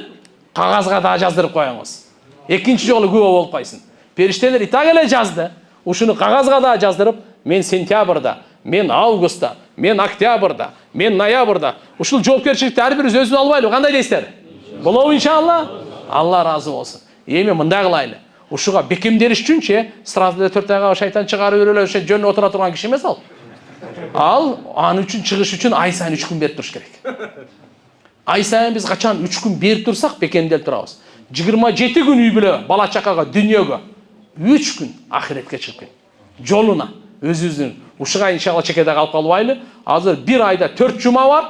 кагазга да жаздырып коюңуз. Экинчи жолу күбө болуп кайсын. Периштелер и так эле жазды. Ушуну кагазга да жаздырып, мен сентябрда, мен августта, мен октябрда, мен ноябрда. Ушул жоопкерчиликти ар бирибиз өзүбүз албайлы. Кандай дейсиздер? Болобу иншалла? Алла разы болсун. Эми мындай кылайлы. Ушуга бекемделиш үчүнчү сразу эле 4 айга шайтан чыгарып береле, ошо жөн отура турган киши эмес ал. Ал аны үчүн чыгыш үчүн ай сайын 3 күн берип туруш керек. Ай сайын биз качан 3 күн берип турсак бекемделип турабыз. 27 күн үй бүлө, бала чакага, дүйнөгө 3 күн ахиретке чыгып кет. Жолуна өзүбүздүн ушуга иншалла чекеде калып калбайлы. Азыр 1 айда 4 жума бар,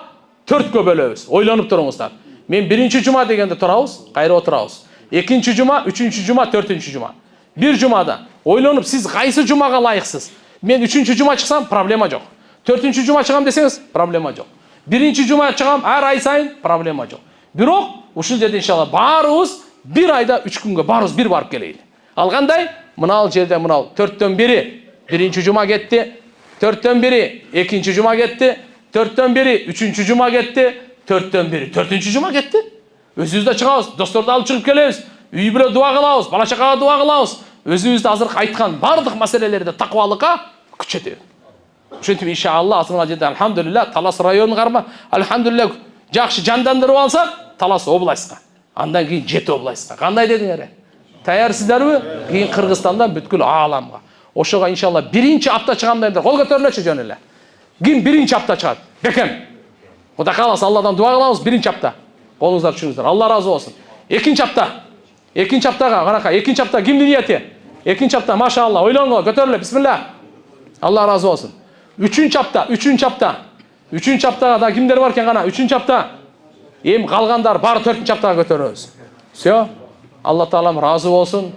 4кө бөлөбүз. Ойлонуп туруңуздар. Мен 1-чи жума дегенде турабыз, кайра отурабыз. 2-чи жума, 3-чү жума, 4-чү жума. Bir жумада ойлонуп, сиз кайсы жумага лайыксыз? Мен 3-чү жума чыксам, проблема жок. 4-чү жума чыгам десеңиз, проблема жок. 1-чи жума чыгам, ар ай сайын, проблема жок. Бирок ушул жерде иншалла баарыбыз 1 айда 3 күнгө баарыбыз бир барып келейли. Ал кандай? Мынал жерде мынал 4төн бири 1-чи жума кетти, 4төн бири 2-чи жума кетти, 4төн бири 3-чү жума кетти, 4төн бири 4-чү жума кетти. Өзүбүздө чыгабыз, досторду алып чыгып келебиз, үй бүлө дуа кылабыз, бала чакага дуа кылабыз. Өзүбүздү азыркы айткан бардык маселелерди такыбалыкка күчөтөбүз. Ошентип иншалла азыркы жерде алхамдулилла Талас районун карма, алхамдулилла жакшы жандандырып алсак, Талас областка. Андан кийин Жети областка. Кандай дедиңер? Таярсыздарбы? Кийин Кыргызстандан бүткүл ааламга. Ошого иншалла 1-чи апта чыгамдар. Кол көтөрүлөчү жөн эле. Ким 1-чи апта чыгат? Бекем. Кудай кааласа Алладан дуа кылабыз 1-чи апта. Колуңуздар түшүңүздөр. Алла разы болсун. 2-чи апта. 2-чи аптага канакай, 2-чи апта кимдин ниети? 2-чи апта машалла, ойлоңго, көтөрүлө, бисмилла. Алла разы болсун. 3-чү апта, 3-чү апта. 3-чү аптага да кимдер бар экен кана? 3-чү апта. Эми калгандар баары 4-чү аптага көтөрөбүз. Всё. Алла Таалам разы болсун.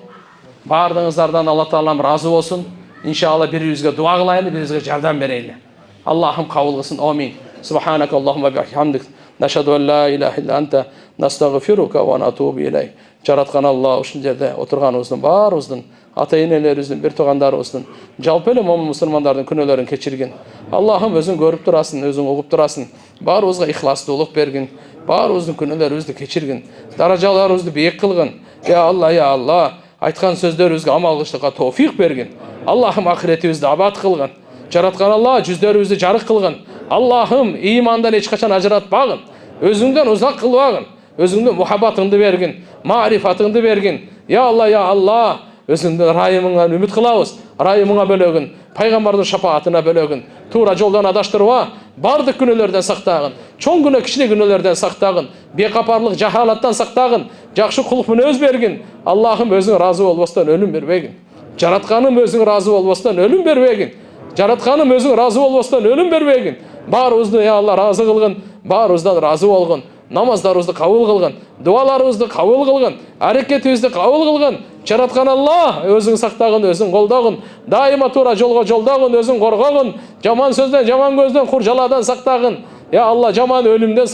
Бардыгыңыздардан Алла Таалам разы болсун. Иншалла бирибизге дуа кылайлы, бирибизге жардам берели. Аллахым кабыл кылсын. Амин. Субханака Аллахумма бихамдик. Нашаду ан ла илаха илля анта настагфирука ва натубу илейк. Жараткан Алла ушул жерде отурганыбыздын баарыбыздын ата-энелерибиздин, бир туугандарыбыздын, жалпы эле момун мусулмандардын күнөөлөрүн кечиргин. Аллахым өзүң көрүп турасың, өзүң угуп турасың. Баарыбызга ихластуулук бергин. Баарыбыздын күнөөлөрүбүздү кечиргин. Даражаларыбызды бийик кылгын. Я Алла, айткан сөздөрүбүзгө амал кылышка тоофик бергин. Аллахым ахиретибизди абад кылгын. Жараткан Алла жүздөрүбүздү жарык кылгын. Аллахым имандан эч качан ажыратпагын. Өзүңдөн узак кылбагын. Өзүңдүн мухаббатыңды бергин, маарифатыңды бергин. Я Алла, өзүңдүн райымыңан үмүт кылабыз. Райымыңа бөлөгүн, пайгамбардын шафаатына бөлөгүн. Туура жолдон адаштырба, бардык күнөөлөрдөн сактагын. Чоң күнөө, кичине күнөөлөрдөн сактагын. Бекапарлык, жахалаттан сактагын. Жакшы кулук мүнөз бергин. Аллахым өзүң разы болбостон өлүм бербегин. Жаратканым өзүң разы болбостон өлүм бербегин. Жаратканым өзүң разы болбостон өлүм бербегин. Баарыбызды я Алла разы кылгын, баарыбыздан разы болгун. Намаздарыбызды кабыл кылгын, дуаларыбызды кабыл кылгын, аракетибизди кабыл кылгын. Жараткан Алла өзүң сактагын, өзүң колдогун, дайыма туура жолго жолдогун, өзүң коргогун, жаман сөздөн, жаман көздөн, кур жаладан сактагын. Я Алла, жаман өлүмдөн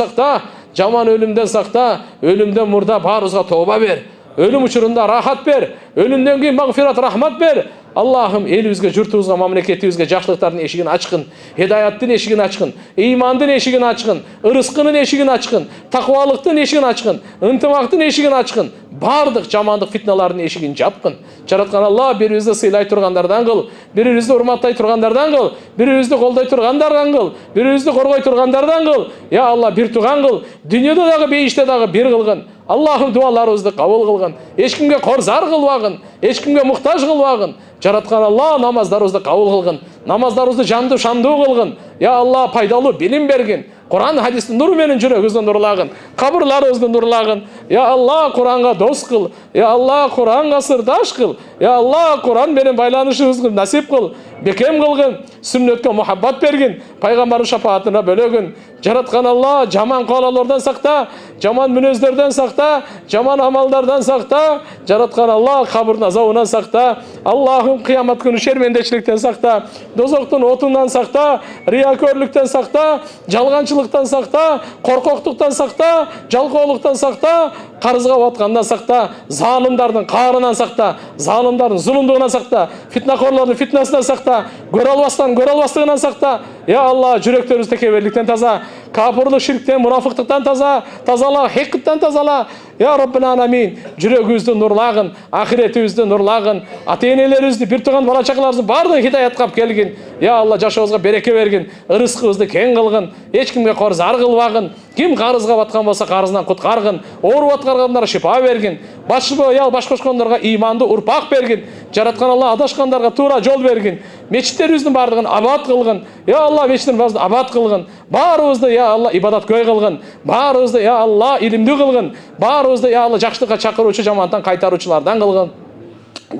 сакта, өлүмдөн мурда баарыбызга тооба бер. Өлүм учурунда рахат бер, өлүмдөн кийин магфират, рахмат бер. Аллахым элибизге, журтубузга, мамлекетибизге жакшылыктардын эшигин ачкын, хидаяттын эшигин ачкын, ыймандын эшигин ачкын, ырыскынын эшигин ачкын, такыбалыктын эшигин ачкын, ынтымактын эшигин ачкын, бардык жамандык фитналардын эшигин жапкын. Жараткан Алла бирибизди сыйлай тургандардан кыл, бирибизди урматтай тургандардан кыл, бирибизди колдой тургандардан кыл, бирибизди коргой тургандардан кыл. Я Алла, бир туган кыл, дүйнөдө дагы бейиште дагы бир кылгын. Аллахым дуаларыбызды кабыл кылгын, эч кимге корзар кылбагын, эч кимге муктаж кылбагын. Жараткан Алла намаздарыбызды кабыл кылгын, намаздарыбызды жанды шандуу кылгын. Ya Allah пайдалы билим бергин. Kur'an hadistin nuru menin жүрөгүбүздү нурлагын, кабырларыбызды нурлагын. Ya Allah Kur'anга дос кыл. Ya Allah Kur'anга сырдаш кыл. Ya Allah Kur'an менен байланышыбызды насип кыл, бекем кылгын, сүннөткө мухаббат бергин, пайгамбардын шафаатына бөлөгүн. Жараткан Allah жаман каалоолордон сакта, жаман мүнөздөрдөн сакта, жаман амалдардан сакта. Жараткан Allah кабырдын азабынан сакта. Аллахым кыямат күнү шермендечиликтен сакта, дозоктун отунан сакта, риякөрлүктөн сакта, жалганчылыктан сакта, коркоктуктан сакта, жалкоолуктан сакта, карызга баткандан сакта, залымдардын каарынан сакта, залымдардын зулумдугунан сакта, фитнакорлордун фитнасынан сакта, көрө албастыгынан сакта. Ya Allah жүрөктөрүбүздү текеберликтен таза, капырлык, ширктен, мунафыктыктан таза, тазала, хикыттан тазала. Ya Rabbul Alamin, жүрөгүбүздү нурлагын, ахиретибизди нурлагын, ата-энелерибизди, бир тууган бала чакаларыбыздын баардыгын хидаятка алып келгин. Ya Allah жашообузга береке бергин, ырыскыбызды кең кылгын, эч кимге зар кылбагын, ким карызга баткан болсо карызынан куткаргын, ооруп аткандарга шифа бергин, башчы аял баш кошкондорго ыймандуу урпак бергин, жараткан Allah адашкандарга туура жол бергин, мечиттерибиздин баардыгын абад кылгын. Ya Allah мечиттерибиздин баардыгын абад кылгын, баарыбызды Ya Allah ибадаткөй кылгын, баарыбызды Ya Allah илимдүү кылгын, баарыбызды Ya Allah жакшылыкка чакыруучу, жамандыктан кайтаруучулардан кылгын.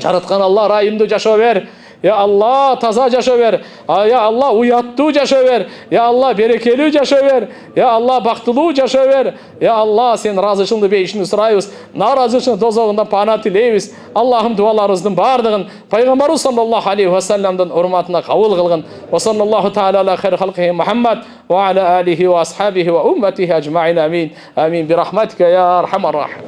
Жараткан Allah райымдуу жашоо бер. Ya Allah таза жашоо бер. Ya Allah уяттуу жашоо бер. Ya Allah берекелүү жашоо бер. Ya Allah бактылуу жашоо бер. Ya Allah сен разычылыгыңды бейишиңди сурайбыз. Наразычылык дозогундан пана тилейбиз. Аллахым дуаларыбыздын бардыгын пайгамбарыбыз саллаллаху алейхи ва салламдын урматына кабыл кылгын. Ва саллаллаху таала аля хайр халқихи Мухаммад ва аля алихи ва асхабихи ва умматихи ажмаин. Амин. Амин. Бирахматика я архамар рахим.